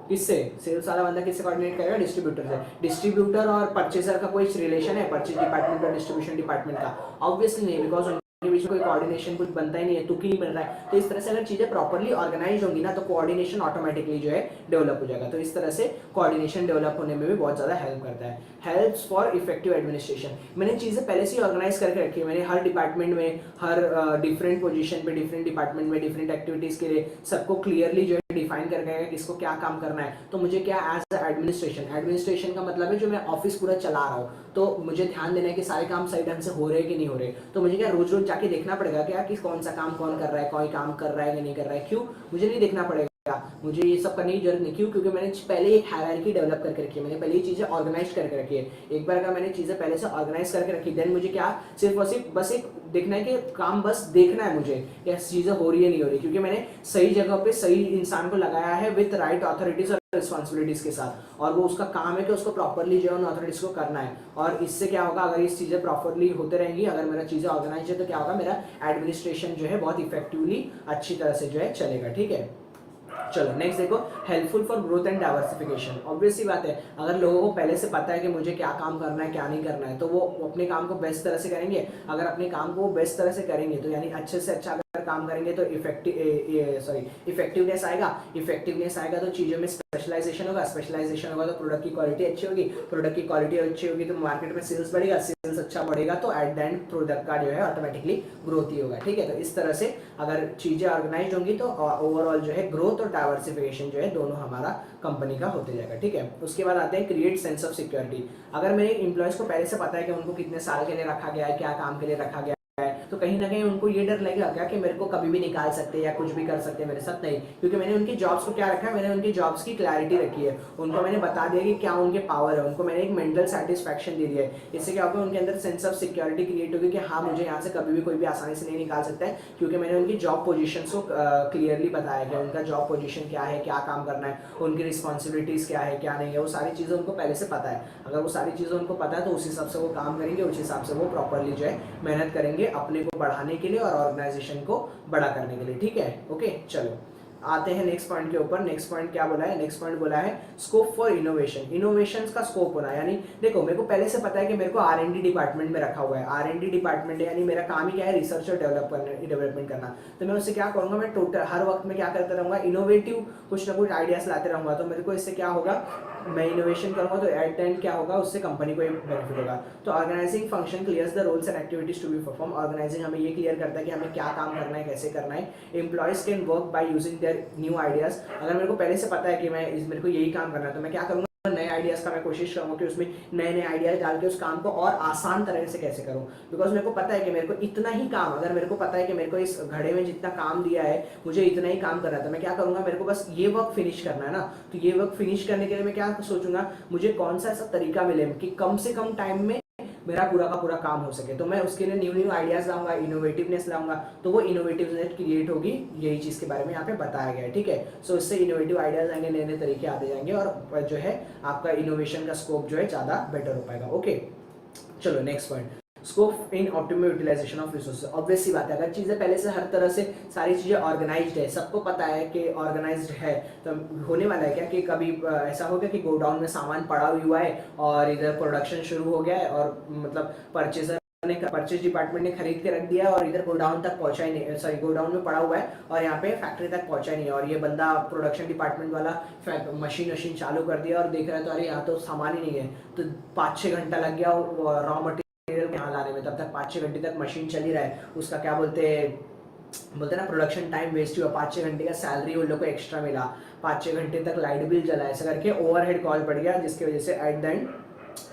किससे, सेल्स वाला बंदा किससे कोऑर्डिनेट करेगा, डिस्ट्रीब्यूटर से। डिस्ट्रीब्यूटर और परचेजर का कोई रिलेशन है परचेज डिपार्टमेंट और डिस्ट्रीब्यूशन डिपार्टमेंट का? ऑब्वियसली नहीं, बिकॉज के बीच में कोई कोऑर्डिनेशन कुछ बनता ही नहीं है, तुकी नहीं बन रहा है। तो इस तरह से अगर चीजें प्रॉपर्ली ऑर्गेनाइज होंगी ना तो कोऑर्डिनेशन ऑटोमेटिकली जो है डेवलप हो जाएगा। तो इस तरह से कोऑर्डिनेशन डेवलप होने में भी बहुत ज्यादा हेल्प करता है। Helps for effective administration. मैंने चीजें पहले से ही ऑर्गेनाइज करके रखी है, मैंने हर डिपार्टमेंट में, हर डिफरेंट पोजीशन पे, डिफरेंट डिपार्टमेंट में, डिफरेंट एक्टिविटीज के लिए सबको क्लियरली जो है डिफाइन करके है किसको क्या काम करना है। तो मुझे क्या एज एडमिनिस्ट्रेशन, एडमिनिस्ट्रेशन का मतलब है जो मैं ऑफिस पूरा चला रहा हूँ, तो मुझे ध्यान देना है कि सारे काम सही ढंग से हो रहे हैं कि नहीं हो रहे। तो मुझे क्या रोज रोज जाके देखना पड़ेगा क्या कि कौन सा काम कौन कर रहा है, कोई काम कर रहा है कि नहीं कर रहा है। क्यों, मुझे नहीं देखना पड़ेगा, मुझे ये सब करने की जरूरत नहीं। क्यों, क्योंकि मैंने पहले एक हायरार्की डेवलप करके रखी है, मैंने पहले ये चीजें ऑर्गेनाइज करके रखी है। एक बार अगर मैंने चीजें पहले से ऑर्गेनाइज करके रखी, देन मुझे क्या सिर्फ और सिर्फ बस एक देखना है कि काम बस देखना है मुझे क्या चीजें हो रही है नहीं हो रही, क्योंकि मैंने सही जगह पे सही इंसान को लगाया है विद राइट अथॉरिटीज और रिस्पॉन्सिबिलिटीज के साथ, और वो उसका काम है कि उसको प्रॉपरली जो है उन अथॉरिटीज को करना है। और इससे क्या होगा, अगर ये चीजें प्रॉपरली होते रहेंगी, अगर मेरा चीजें ऑर्गेनाइज है तो क्या होगा, मेरा एडमिनिस्ट्रेशन जो है बहुत इफेक्टिवली अच्छी तरह से जो है चलेगा। ठीक है, चलो नेक्स्ट देखो, helpful for growth and diversification. Obvious सी बात है, अगर लोगों को पहले से पता है कि मुझे क्या काम करना है क्या नहीं करना है तो वो अपने काम को बेस्ट तरह से करेंगे। अगर अपने काम को बेस्ट तरह से करेंगे तो यानी अच्छे से अच्छा काम करेंगे तो इफेक्टिवनेस आएगा, इफेक्टिवनेस आएगा तो चीजों में स्पेशलाइजेशन होगा, स्पेशलाइजेशन होगा तो प्रोडक्ट की क्वालिटी अच्छी होगी, प्रोडक्ट की क्वालिटी अच्छी होगी तो मार्केट में सेल्स बढ़ेगा, सेल्स अच्छा बढ़ेगा तो एट द एंड प्रोडक्ट का जो है ऑटोमेटिकली ग्रोथ ही होगा। ठीक है, तो इस तरह से अगर चीजें ऑर्गेनाइज होंगी तो ओवरऑल जो है ग्रोथ और डाइवर्सिफिकेशन जो है दोनों हमारा कंपनी का होते जाएगा। ठीक है, उसके बाद आते हैं क्रिएट सेंस ऑफ सिक्योरिटी। अगर मेरे एम्प्लॉयज को पहले से पता है कि उनको कितने साल के लिए रखा गया है, क्या काम के लिए रखा गया है, तो कहीं ना कहीं उनको ये डर लगेगा क्या कि मेरे को कभी भी निकाल सकते हैं या कुछ भी कर सकते हैं मेरे साथ। नहीं, क्योंकि मैंने उनकी जॉब्स को क्या रखा है, मैंने उनकी जॉब्स की क्लैरिटी रखी है, उनको मैंने बता दिया कि क्या उनके पावर है, उनको मैंने एक मेंटल सेटिस्फैक्शन दे दिया है। इससे क्या होगा, उनके अंदर सेंस ऑफ सिक्योरिटी क्रिएट होगी कि हाँ मुझे यहाँ से कभी भी कोई भी आसानी से नहीं निकाल सकता है, क्योंकि मैंने उनकी जॉब पोजीशन को क्लियरली बताया कि उनका जॉब पोजीशन क्या है, क्या काम करना है, उनकी रिस्पॉन्सिबिलिटीज क्या है क्या नहीं है, वो सारी चीज़ें उनको पहले से पता है। अगर वो सारी चीज़ें उनको पता है तो उस हिसाब से वो काम करेंगे, उस हिसाब से वो प्रॉपरली जो है मेहनत करेंगे अपने को बढ़ाने के लिए और ऑर्गेनाइजेशन को बड़ा करने के लिए। ठीक है, ओके चलो आते हैं नेक्स्ट पॉइंट के ऊपर। नेक्स्ट पॉइंट क्या बोला है, नेक्स्ट पॉइंट बोला है स्कोप फॉर इनोवेशन। इनोवेशन का स्कोप होना, यानी देखो मेरे को पहले से पता है कि मेरे को R&D डिपार्टमेंट में रखा हुआ है। R&D डिपार्टमेंट यानी मेरा काम ही क्या है, रिसर्च और डेवलपमेंट करना। तो मैं उससे क्या करूंगा, मैं टोटल हर वक्त में क्या करता रहूंगा, इनोवेटिव कुछ ना कुछ आइडियाज लाते रहूंगा। तो मेरे को इससे क्या होगा, मैं इनोवेशन करूंगा तो एट द एंड क्या होगा, उससे कंपनी को बेनिफिट होगा। तो organizing function clears the roles and activities to be perform. Organizing हमें ये क्लियर करता है कि हमें क्या काम करना है, कैसे करना है। Employees can work by using their new ideas. अगर मेरे को पहले से पता है कि मेरे को यही काम करना है तो मैं क्या करूंगा, नए आइडियाज का मैं कोशिश करूंगा कि उसमें नए नए आइडियाज डाल के उस काम को और आसान तरह से कैसे करूं। बिकॉज मेरे को पता है कि मेरे को इतना ही काम, अगर मेरे को पता है कि मेरे को इस घड़े में जितना काम दिया है मुझे इतना ही काम करना है, तो मैं क्या करूंगा, मेरे को बस ये वर्क फिनिश करना है ना। तो ये वर्क फिनिश करने के लिए मैं क्या सोचूंगा, मुझे कौन सा ऐसा तरीका मिले कि कम से कम टाइम में मेरा पूरा का पूरा काम हो सके। तो मैं उसके लिए न्यू न्यू आइडियाज लाऊंगा, इनोवेटिवनेस लाऊंगा, तो वो इनोवेटिवनेस क्रिएट होगी। यही चीज के बारे में यहाँ पे बताया गया है। ठीक है, सो इससे इनोवेटिव आइडियाज आएंगे, नए नए तरीके आते जाएंगे और जो है आपका इनोवेशन का स्कोप जो है ज्यादा बेटर हो पाएगा। ओके चलो next point, scope in optimum utilisation of resources. Obvious सी बात है, अगर चीजें पहले से हर तरह से सारी चीजें ऑर्गेनाइज्ड है, सबको पता है कि ऑर्गेनाइज्ड है, तो होने वाला है क्या कि कभी ऐसा हो गया कि गोडाउन में सामान पड़ा हुआ है और इधर प्रोडक्शन शुरू हो गया है और मतलब परचेजर ने परचेज डिपार्टमेंट ने खरीद के रख दिया और इधर गोडाउन तक पहुंचा ही नहीं, सॉरी गोडाउन में पड़ा हुआ है और यहाँ पे फैक्ट्री तक पहुंचा ही नहीं, और ये बंदा प्रोडक्शन डिपार्टमेंट वाला मशीन चालू कर दिया और देख रहा है तो अरे यहाँ तो सामान ही नहीं है, तो 5-6 घंटा लग गया रॉ मटेरियल यहाँ लाने में, तब तक 5-6 घंटे तक मशीन चल ही रहा है, उसका क्या बोलते ना प्रोडक्शन टाइम वेस्ट हुआ, 5-6 घंटे का सैलरी उन लोग को एक्स्ट्रा मिला, 5-6 घंटे तक लाइट बिल जला, ऐसा करके ओवरहेड कॉस्ट बढ़ गया, जिसकी वजह से eight the and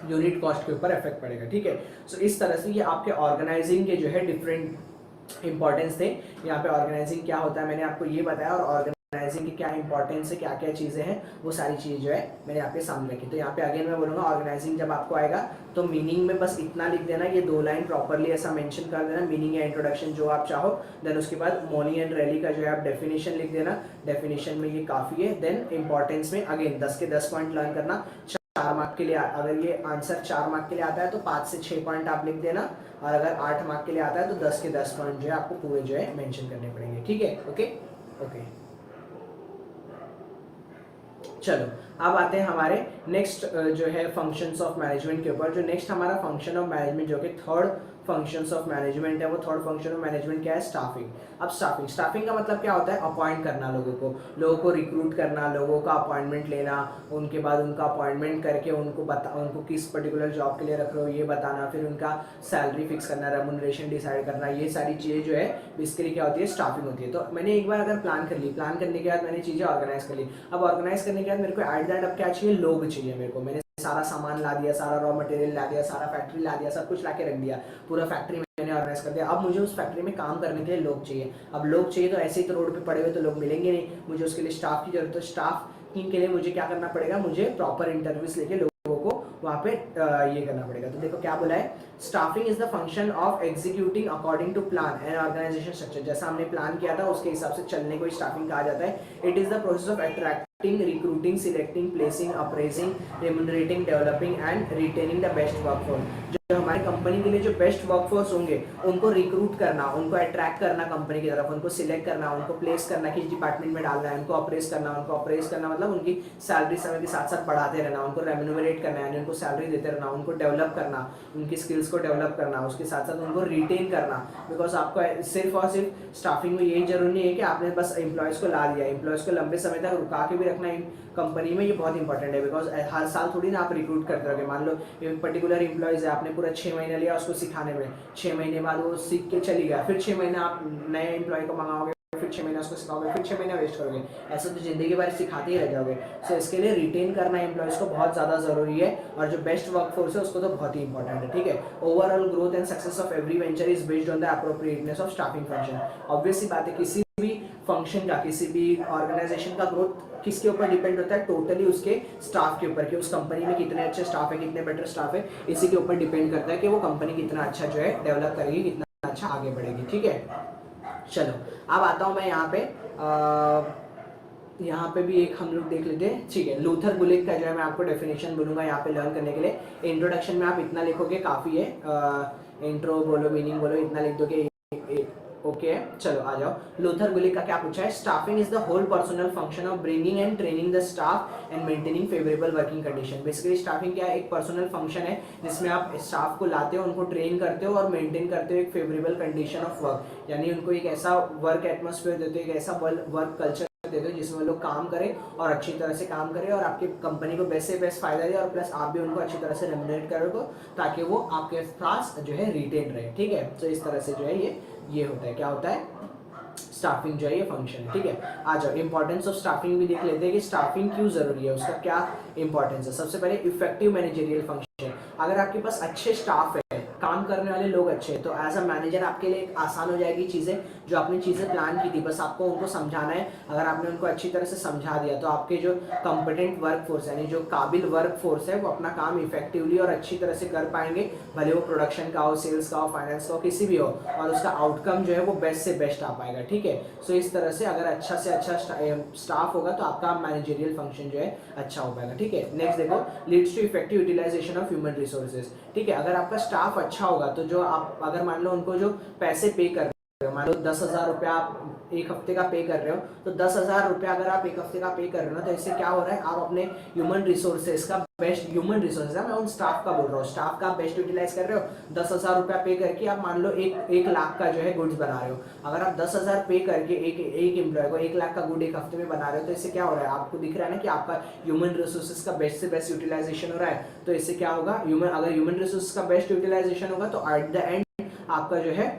unit cost के ऊपर इफेक्ट पड़ेगा। ठीक है, सो इस तरह से ये आपके ऑर्गेनाइजिंग के जो है डिफरेंट इंपॉर्टेंस थे। यहाँ पे ऑर्गेनाइजिंग क्या होता है मैंने आपको ये बताया, और ऑर्गेनाइजिंग की क्या इंपॉर्टेंस है, क्या क्या चीज़ें हैं, वो सारी चीज़ जो है मैंने आपके सामने रखी। तो यहाँ पे अगेन मैं बोलूँगा ऑर्गेनाइजिंग जब आपको आएगा तो मीनिंग में बस इतना लिख देना, ये 2 लाइन प्रॉपरली ऐसा मेंशन कर देना, मीनिंग या इंट्रोडक्शन जो आप चाहो, देन उसके बाद मोनी एंड रैली का जो है आप डेफिनेशन लिख देना, डेफिनेशन में ये काफ़ी है। देन इंपॉर्टेंस में अगेन 10 के 10 पॉइंट लर्न करना, 4 मार्क के लिए, अगर ये आंसर 4 मार्क के लिए आता है तो 5 से 6 पॉइंट आप लिख देना, और अगर 8 मार्क के लिए आता है तो 10 के 10 पॉइंट जो है आपको पूरे जो है मेंशन करने पड़ेंगे। ठीक है, ओके ओके। चलो अब आते हैं हमारे नेक्स्ट जो है फंक्शंस ऑफ मैनेजमेंट के ऊपर। जो नेक्स्ट हमारा फंक्शन ऑफ मैनेजमेंट जो कि थर्ड फंक्शंस ऑफ मैनेजमेंट है, वो थर्ड फंक्शन ऑफ मैनेजमेंट क्या है, स्टाफिंग। अब स्टाफिंग का मतलब क्या होता है, अपॉइंट करना, लोगों को रिक्रूट करना, लोगों का अपॉइंटमेंट लेना, उनके बाद उनका अपॉइंटमेंट करके उनको किस पर्टिकुलर जॉब के लिए रख रहे हो ये बताना, फिर उनका सैलरी फिक्स करना, रेम्युनरेशन डिसाइड करना, ये सारी चीज़ें जो है बेसिकली क्या होती है, स्टाफिंग होती है। तो मैंने एक बार अगर प्लान कर ली, प्लान करने के बाद मैंने चीज़ें ऑर्गेनाइज कर ली, अब ऑर्गेनाइज करने के बाद मेरे को एट दैट अब क्या चाहिए, लोग चाहिए मेरे को। मैंने सारा सामान ला दिया, सारा रॉ मटेरियल ला दिया, सारा फैक्ट्री ला दिया, सब कुछ ला के रख दिया, पूरा फैक्ट्री मैंने ऑर्गेनाइज कर दिया। अब मुझे उस फैक्ट्री में काम करने के लिए लोग चाहिए। अब लोग चाहिए तो ऐसे ही तो रोड पे पड़े हुए तो लोग मिलेंगे नहीं, मुझे उसके लिए स्टाफ की जरूरत है। स्टाफ के लिए मुझे क्या करना पड़ेगा, मुझे प्रॉपर इंटरव्यूज लेके लोगों को वहाँ पे ये करना पड़ेगा। तो देखो क्या बोला है, staffing is the function of executing according to plan and organization structure. जैसा हमने प्लान किया था उसके हिसाब से चलने को स्टाफिंग कहा जाता है। It is the process of attracting, recruiting, selecting, placing, appraising, remunerating, developing and retaining the best workforce. जो हमारी कंपनी के लिए जो बेस्ट वर्कफोर्स होंगे उनको रिक्रूट करना, उनको अट्रैक्ट करना कंपनी की तरफ, उनको सिलेक्ट करना, उनको प्लेस करना, किस डिपार्टमेंट में डालना है, उनको अप्रेज करना मतलब उनकी सैलरी समय के साथ साथ बढ़ाते रहना, उनको रेम्यूनरेट करना यानी उनको सैलरी देते रहना, उनको डेवलप करना, उनकी स्किल्स को डेवलप करना, उसके साथ साथ उनको रिटेन करना। बिकॉज आपको सिर्फ और सिर्फ स्टाफिंग में यही जरूरी नहीं है कि आपने बस एम्प्लॉयज़ को ला दिया, एम्प्लॉयज़ को लंबे समय तक रुका के भी रखना कंपनी में, ये बहुत इंपॉर्टेंट है। बिकॉज हर साल थोड़ी ना आप रिक्रूट करते रहोगे। मान लो एक पर्टिकुलर एम्प्लॉयज़ है, आपने पूरा 6 महीने लिया उसको सिखाने में, 6 महीने बाद वो सीख के चली गया, फिर 6 महीने आप नए एम्प्लॉय को मंगाओगे, फिर 6 महीने उसको सिखाओगे, फिर 6 महीने वेस्ट करोगे, ऐसे तो जिंदगी भर सिखाते ही रह जाओगे। सो इसके लिए रिटेन करना एम्प्लॉयज़ को बहुत ज़्यादा ज़रूरी है, और जो बेस्ट वर्कफोर्स है उसको तो बहुत ही इंपॉर्टेंट है। ठीक है, overall growth and success of every venture is based on the appropriateness of staffing function. Obvious सी बात है, किसी भी फंक्शन का, किसी भी ऑर्गेनाइजेशन का ग्रोथ किसके ऊपर डिपेंड होता है, टोटली उसके स्टाफ के ऊपर, कि उस कंपनी में कितने अच्छे स्टाफ है, कितने बेटर स्टाफ है, इसी के ऊपर डिपेंड करता है कि वो कंपनी कितना अच्छा जो है डेवलप करेगी, कितना अच्छा आगे बढ़ेगी। ठीक है, चलो अब आता हूँ मैं यहाँ पे भी एक हम लोग देख लेते हैं। ठीक है, लूथर गुलिक का जो है मैं आपको डेफिनेशन बोलूँगा यहाँ पे लर्न करने के लिए। इंट्रोडक्शन में आप इतना लिखोगे काफ़ी है, इंट्रो बोलो, मीनिंग बोलो, इतना लिख दोगे ओके। चलो आ जाओ, लूथर गुलिक का क्या पूछा है, staffing is the whole personal function of bringing and training the staff and maintaining favourable working condition. Basically staffing क्या है, एक पर्सनल फंक्शन है जिसमें आप स्टाफ को लाते हो, उनको ट्रेन करते हो और मेंटेन करते हो एक फेवरेबल कंडीशन ऑफ वर्क, यानी उनको एक ऐसा वर्क एटमोस्फेयर देते हो, एक ऐसा वर्क कल्चर देते हो जिसमें लोग काम करें और अच्छी तरह से काम करें और आपकी कंपनी को बेस्ट से बेस्ट फायदा दे, और प्लस आप भी उनको अच्छी तरह से रेम्यूनरेट करोगे ताकि वो आपके पास जो है रिटेन रहे। ठीक है, तो इस तरह से जो है ये होता है, क्या होता है, स्टाफिंग जो है ये फंक्शन। ठीक है, आ जाओ इंपॉर्टेंस ऑफ स्टाफिंग भी देख लेते हैं कि स्टाफिंग क्यों जरूरी है, उसका क्या इंपॉर्टेंस है। सबसे पहले इफेक्टिव मैनेजरियल फंक्शन। अगर आपके पास अच्छे स्टाफ है, काम करने वाले लोग अच्छे, तो एज अ मैनेजर आपके लिए एक आसान हो जाएगी चीज़ें, जो आपने चीज़ें प्लान की थी बस आपको उनको समझाना है। अगर आपने उनको अच्छी तरह से समझा दिया तो आपके जो कॉम्पिटेंट वर्क फोर्स यानी जो काबिल वर्क फोर्स है वो अपना काम इफेक्टिवली और अच्छी तरह से कर पाएंगे, भले वो प्रोडक्शन का हो, सेल्स का हो, फाइनेंस का हो, किसी भी हो, और उसका आउटकम जो है वो बेस्ट से बेस्ट आ पाएगा। ठीक है, सो इस तरह से अगर अच्छा से अच्छा स्टाफ होगा तो आपका मैनेजरियल फंक्शन जो है अच्छा हो पाएगा। ठीक है, नेक्स्ट देखो, leads to effective utilization of human resources. ठीक है, अगर आपका स्टाफ अच्छा होगा तो जो आप अगर मान लो उनको जो पैसे पे कर मान लो 10,000 रुपया आप एक हफ्ते का पे कर रहे हो, तो 10,000 रुपया अगर आप एक हफ्ते का पे कर रहे हो ना, तो इससे क्या हो रहा है, आप अपने ह्यूमन रिसोर्सेज का बेस्ट, ह्यूमन रिसोर्सेज है, मैं उन स्टाफ का बोल रहा हूँ, स्टाफ का बेस्ट यूटिलाइज कर रहे हो। 10,000 रुपया पे करके आप मान लो 1 लाख का जो है गुड्स बना रहे हो। अगर आप 10,000 पे करके एक एम्प्लॉय को 1 लाख का गुड एक हफ्ते में बना रहे हो, तो इससे क्या हो रहा है, आपको दिख रहा है ना कि आपका ह्यूमन रिसोर्सेज का बेस्ट से बेस्ट यूटिलाइजेशन हो रहा है। तो इससे क्या होगा, अगर ह्यूमन रिसोर्सेज का बेस्ट यूटिलाइजेशन होगा तो एट द एंड आपका जो है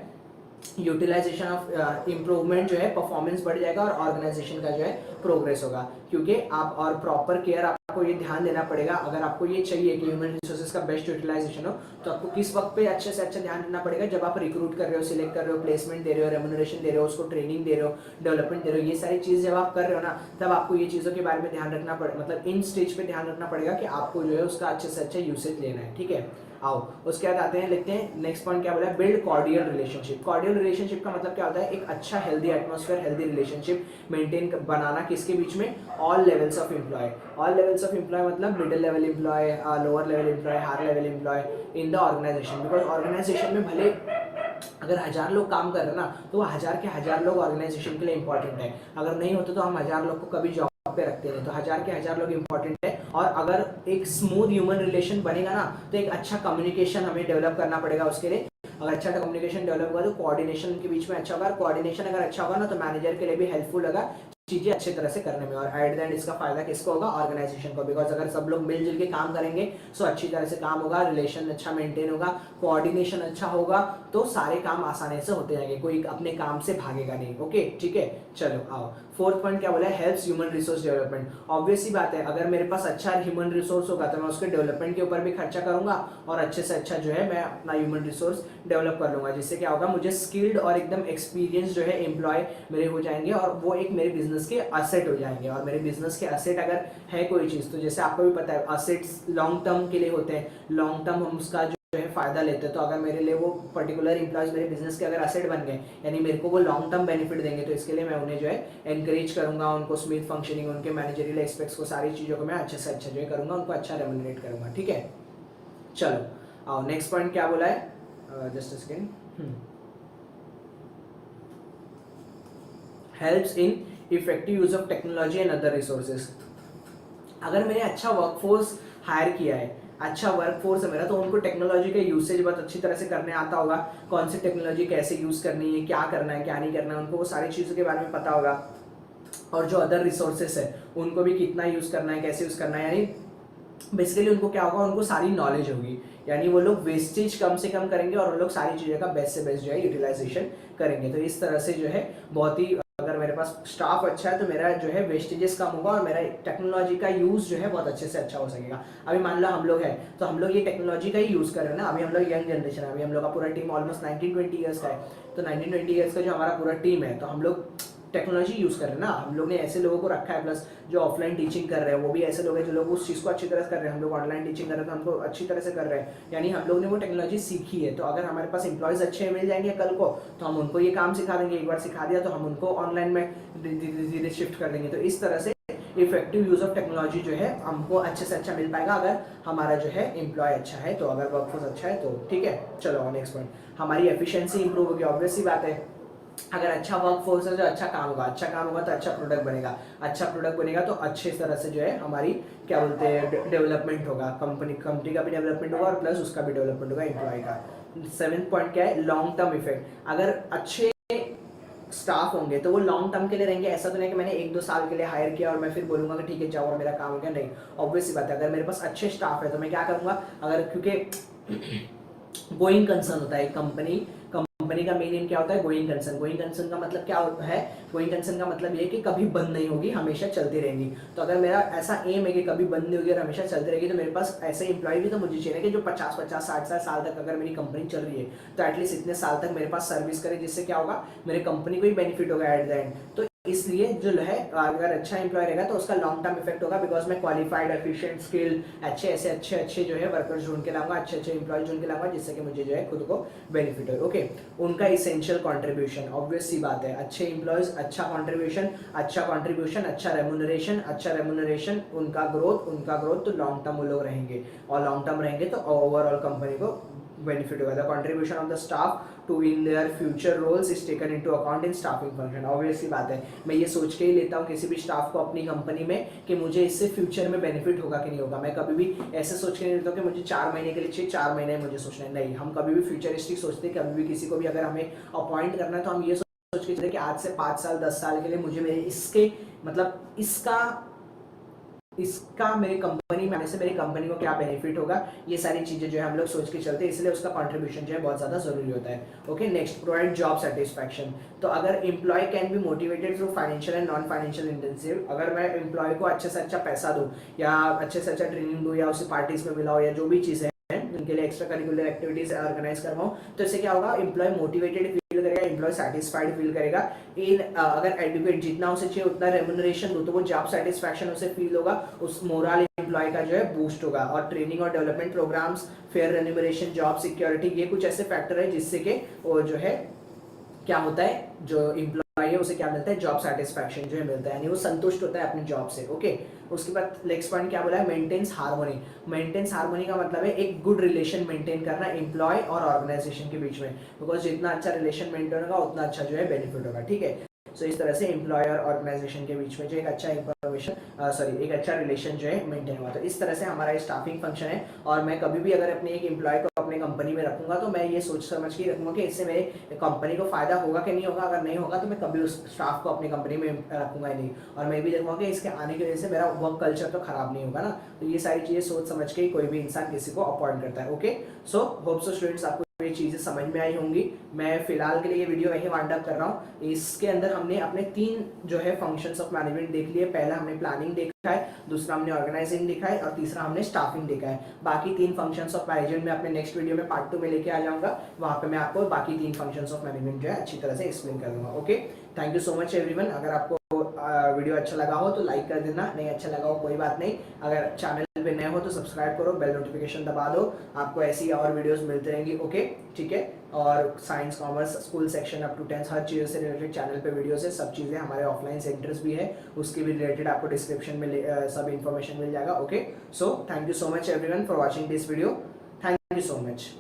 यूटिलाइजेशन ऑफ इम्प्रूवमेंट जो है, परफॉर्मेंस बढ़ जाएगा और ऑर्गेनाइजेशन का जो है प्रोग्रेस होगा। क्योंकि आप और प्रॉपर केयर आपको ये ध्यान देना पड़ेगा, अगर आपको ये चाहिए कि ह्यूमन रिसोर्सेज का बेस्ट यूटिलाइजेशन हो, तो आपको किस वक्त पे अच्छे से अच्छा ध्यान देना पड़ेगा, जब आप रिक्रूट कर रहे हो, सिलेक्ट कर रहे हो, प्लेसमेंट दे रहे हो, रेम्यूनरेशन दे रहे हो, उसको ट्रेनिंग दे रहे हो, डेवलपमेंट दे रहे हो, ये सारी चीज जब आप कर रहे हो ना, तब आपको ये चीजों के बारे में ध्यान रखना पड़ेगा, मतलब इन स्टेज पे ध्यान रखना पड़ेगा कि आपको जो है उसका अच्छे से अच्छा यूसेज लेना है। ठीक है, आओ उसके बाद आते हैं, लिखते हैं नेक्स्ट पॉइंट क्या बोला है, build cordial relationship. Cordial relationship का मतलब क्या होता है, एक अच्छा healthy atmosphere, healthy relationship maintain बनाना, किसके बीच में, all levels of employ. All levels of employ मतलब middle level employ, lower level employ, higher level employ in the organisation. Because organisation में भले अगर 1000 लोग काम कर रहे हैं ना, तो वो 1000 के 1000 लोग ऑर्गेनाइजेशन के लिए इंपॉर्टेंट है। अगर नहीं होते तो हम 1000 लोग को कभी जॉब पे रखते नहीं, तो 1000 के 1000 लोग इंपॉर्टेंट है। और अगर एक स्मूथ ह्यूमन रिलेशन बनेगा ना, तो एक अच्छा कम्युनिकेशन हमें डेवलप करना पड़ेगा उसके लिए। अगर अच्छा कम्युनिकेशन डेवलप होगा तो कोऑर्डिनेशन के बीच में अच्छा होगा, कोऑर्डिनेशन अगर अच्छा होगा ना, तो मैनेजर के लिए भी हेल्पफुल होगा चीजें अच्छे तरह से करने में, और एट द एंड इसका फायदा किसको होगा, ऑर्गेनाइजेशन को। बिकॉज अगर सब लोग मिलजुल के काम करेंगे तो अच्छी तरह से काम होगा, रिलेशन अच्छा मेंटेन होगा, कोऑर्डिनेशन अच्छा होगा, तो सारे काम आसानी से होते जाएंगे, कोई अपने काम से भागेगा नहीं। ओके ठीक है, चलो आओ फोर्थ पॉइंट क्या बोला है, helps human resource development. Obvious ही बात है, अगर मेरे पास अच्छा ह्यूमन रिसोर्स होगा तो मैं उसके डेवलपमेंट के ऊपर भी खर्चा करूंगा, और अच्छे से अच्छा जो है मैं अपना ह्यूमन रिसोर्स डेवलप कर लूंगा, जिससे क्या होगा, मुझे स्किल्ड और एकदम एक्सपीरियंस जो है एम्प्लॉय मेरे हो जाएंगे, और वो एक मेरे बिजनेस के असेट हो जाएंगे। और मेरे बिजनेस के असेट अगर है कोई चीज, तो जैसे आपको भी पता है असेट्स लॉन्ग टर्म के लिए होते हैं, लॉन्ग टर्म हम उसका जो है फायदा लेते हैं। तो अगर मेरे लिए वो पर्टिकुलर एम्प्लॉयज मेरे बिजनेस के अगर असेट बन गए, यानी मेरे को वो लॉन्ग टर्म बेनिफिट देंगे, तो इसके लिए मैं उन्हें जो है एनकरेज करूंगा, उनको स्मूथ फंक्शनिंग, उनके मैनेजरियल एस्पेक्ट्स को, सारी चीजों को मैं अच्छे से अच्छा जो है करूंगा, उनको अच्छा रेम्यूनरेट करूंगा। ठीक है, चलो आओ नेक्स्ट पॉइंट क्या बोला है, just a second, helps in effective use of technology and other resources. अगर मैंने अच्छा वर्कफोर्स हायर किया है, अच्छा वर्कफोर्स है मेरा, तो उनको टेक्नोलॉजी का यूसेज बहुत अच्छी तरह से करने आता होगा, कौन सी टेक्नोलॉजी कैसे यूज करनी है, क्या करना है क्या नहीं करना है, उनको वो सारी चीज़ों के बारे में पता होगा। और जो अदर रिसोर्सेस है उनको भी कितना यूज करना है, कैसे यूज करना है, यानी बेसिकली उनको क्या होगा, उनको सारी नॉलेज होगी, यानी वो लोग वेस्टेज कम से कम करेंगे और वो लोग सारी चीज़ों का बेस्ट से बेस्ट जो है यूटिलाइजेशन करेंगे। तो इस तरह से जो है बहुत ही, अगर मेरे पास स्टाफ अच्छा है तो मेरा जो है वेस्टेजेस कम होगा और मेरा टेक्नोलॉजी का यूज जो है बहुत अच्छे से अच्छा हो सकेगा। अभी मान लो हम लोग हैं, तो हम लोग ये टेक्नोलॉजी का ही यूज कर रहे हैं ना, अभी हम लोग यंग जनरेशन है, अभी हम लोग का पूरा टीम ऑलमोस्ट 19-20 ईयर्स का है, तो 19-20 ईयर्स का जो हमारा पूरा टीम है, तो हम लोग टेक्नोलॉजी यूज कर रहे हैं ना, हम लोग ने ऐसे लोगों को रखा है, प्लस जो ऑफलाइन टीचिंग कर रहे हैं वो भी ऐसे लोग हैं जो लोग उस चीज़ को अच्छी तरह से कर रहे हैं, हम लोग ऑनलाइन टीचिंग कर रहे हैं तो हमको अच्छी तरह से कर रहे हैं, यानी हम लोग ने वो टेक्नोलॉजी सीखी है। तो अगर हमारे पास एम्प्लॉयज अच्छे मिल जाएंगे कल को, तो हम उनको ये काम सिखा देंगे, एक बार सिखा दिया तो हम उनको ऑनलाइन में धीरे धीरे शिफ्ट कर देंगे। तो इस तरह से इफेक्टिव यूज ऑफ टेक्नोलॉजी जो है हमको अच्छे से अच्छा मिल पाएगा अगर हमारा जो है एम्प्लॉय अच्छा है, तो अगर वर्कफोर्स अच्छा है तो। ठीक है, चलो नेक्स्ट पॉइंट, हमारी एफिशिएंसी इंप्रूव होगी। ऑब्वियस सी बात है, अगर अच्छा वर्कफोर्स है तो अच्छा काम होगा, अच्छा काम होगा तो अच्छा प्रोडक्ट बनेगा, अच्छा प्रोडक्ट बनेगा तो अच्छे तरह से जो है हमारी क्या बोलते हैं डेवलपमेंट होगा, कंपनी का भी डेवलपमेंट होगा और प्लस उसका भी डेवलपमेंट होगा एम्प्लॉय का। 7th पॉइंट क्या है, लॉन्ग टर्म इफेक्ट। अगर अच्छे स्टाफ होंगे तो वो लॉन्ग टर्म के लिए रहेंगे, ऐसा तो नहीं कि मैंने 1-2 साल के लिए हायर किया और मैं फिर बोलूंगा कि ठीक है जाओ और मेरा काम हो गया, नहीं। ऑब्वियस सी बात है, अगर मेरे पास अच्छे स्टाफ है तो मैं क्या करूंगा, अगर क्योंकि गोइंग कंसर्न होता है कंपनी का मेन एम क्या होता है, गोइंग कंसर्न। गोइंग कंसर्न का मतलब क्या है, गोइंग कंसर्न का मतलब ये कि कभी बंद नहीं होगी, हमेशा चलती रहेंगी। तो अगर मेरा ऐसा एम है कि कभी बंद नहीं होगी और हमेशा चलती रहेगी, तो मेरे पास ऐसे एम्प्लॉय भी तो मुझे चाहिए कि जो 50-50 60 साल तक अगर मेरी कंपनी चल रही है तो एटलीस्ट इतने साल तक मेरे पास सर्विस करे, जिससे क्या होगा, मेरे कंपनी को ही बेनिफिट होगा एट द एंड। तो इसलिए जो है अगर अच्छा एम्प्लॉय रहेगा तो उसका लॉन्ग टर्म इफेक्ट होगा, बिकॉज मैं क्वालिफाइड एफिशिएंट स्किल अच्छे जो है वर्कर्स ढूंढ के लाऊंगा, अच्छे एम्प्लॉय ढूंढ के लाऊंगा, जिससे कि मुझे जो है खुद को बेनिफिट हो। ओके, उनका इसेंशियल कंट्रीब्यूशन, ऑब्वियस सी बात है, अच्छे एम्प्लॉयज अच्छा कंट्रीब्यूशन, अच्छा रेम्यूनरेशन, उनका ग्रोथ, तो लॉन्ग टर्म वो लोग रहेंगे, और लॉन्ग टर्म रहेंगे तो ओवरऑल कंपनी को बेनिफिट होगा। The contribution of the staff to in their future roles is taken into account in staffing function. Obviously बात है, मैं ये सोच के ही लेता हूँ किसी भी स्टाफ को अपनी कंपनी में कि मुझे इससे फ्यूचर में बेनिफिट होगा कि नहीं होगा। मैं कभी भी ऐसे सोच के नहीं लेता हूँ कि मुझे 4 महीने के लिए चाहिए, 4 महीने मुझे सोचना है, नहीं। हम कभी भी फ्यूचरिस्टिक सोचते हैं, कभी भी किसी को भी अगर हमें अपॉइंट करना है तो हम ये सोच के चलते कि आज से 5 साल 10 साल के लिए मुझे मेरे इसके मतलब इसका मेरी कंपनी में आने से मेरी कंपनी को क्या बेनिफिट होगा, ये सारी चीजें जो है हम लोग सोच के चलते हैं, इसलिए उसका कंट्रीब्यूशन जो है बहुत ज्यादा जरूरी होता है। Okay, next, provide job satisfaction. तो अगर employ can be motivated through financial and non financial intensive, अगर मैं एम्प्लॉय को अच्छे से अच्छा पैसा दूं या अच्छे से अच्छा ट्रेनिंग दूं या उसे पार्टीज में मिलाऊं या जो भी चीजें उनके लिए एक्स्ट्रा करिकुलर एक्टिविटीज ऑर्गेनाइज करवाऊं, तो इससे क्या होगा, एम्प्लॉय मोटिवेटेड फील करेगा, एम्प्लॉय सेटिस्फाइड फील करेगा। अगर एडुकेट जितना उसे चाहिए उतना रेम्युनरेशन दो तो वो जॉब सेटिस्फैक्शन उसे फील होगा, उस मोरल एम्प्लॉय का जो है बूस्ट होगा। और ट्रेनिंग और development programmes, fair remuneration, job security, ये कुछ ऐसे फैक्टर है जिससे कि वो जो है क्या होता है, जो एम्प्लॉय है उसे क्या मिलता है, जॉब सेटिस्फैक्शन जो है मिलता है, यानी वो संतुष्ट होता है अपनी जॉब से। ओके, उसके बाद नेक्स्ट पॉइंट क्या बोला है, मेंटेन्स हार्मोनी। मेंटेन्स हार्मोनी का मतलब है एक गुड रिलेशन मेंटेन करना एम्प्लॉय और ऑर्गेनाइजेशन के बीच में, बिकॉज जितना अच्छा रिलेशन मेंटेन होगा उतना अच्छा जो है बेनिफिट होगा। ठीक है, सो इस तरह से एम्प्लॉय और ऑर्गेनाइजेशन के बीच में जो एक अच्छा एक अच्छा रिलेशन जो है मेंटेन हुआ। तो इस तरह से हमारा स्टाफिंग फंक्शन है। और मैं कभी भी अगर अपने एक एम्प्लॉय को अपने कंपनी में रखूंगा तो मैं ये सोच समझ के रखूंगा कि इससे मेरे कंपनी को फायदा होगा कि नहीं होगा। अगर नहीं होगा तो मैं कभी उस स्टाफ को अपनी कंपनी में रखूंगा ही नहीं। और मैं भी देखूंगा कि इसके आने की वजह से मेरा वर्क कल्चर तो खराब नहीं होगा ना। तो ये सारी चीजें सोच समझ के कोई भी इंसान किसी को अपॉइंट करता है। Okay, so hope so students आपको ये चीजें समझ में आई होंगी। मैं फिलहाल के लिए ये वीडियो यही वाइंड अप कर रहा हूँ। इसके अंदर हमने अपने 3 जो है फंक्शंस ऑफ मैनेजमेंट देख लिए। पहला हमने प्लानिंग देखा है, दूसरा हमने ऑर्गेनाइजिंग देखा है और तीसरा हमने स्टाफिंग देखा है। बाकी 3 फंक्शंस ऑफ मैनेजमेंट में अपने नेक्स्ट वीडियो में पार्ट 2 में लेके आ जाऊंगा। वहां पे मैं आपको बाकी 3 फंक्शंस ऑफ मैनेजमेंट जो है अच्छी तरह से एक्सप्लेन कर दूंगा। Okay, thank you so much everyone. अगर आपको वीडियो अच्छा लगा हो तो लाइक कर देना, नहीं अच्छा लगा हो कोई बात नहीं। अगर चैनल पे नए हो तो सब्सक्राइब करो, बेल नोटिफिकेशन दबा दो, आपको ऐसी और वीडियोस मिलती रहेंगी। ओके, ठीक है। और science, commerce, school section up to 10 हर चीज़ से रिलेटेड चैनल पे वीडियोस है। सब चीज़ें हमारे ऑफलाइन सेंटर्स भी है, उसके भी रिलेटेड आपको डिस्क्रिप्शन में सब इन्फॉर्मेशन मिल जाएगा। Okay, so thank you so much everyone for watching this video. Thank you so much.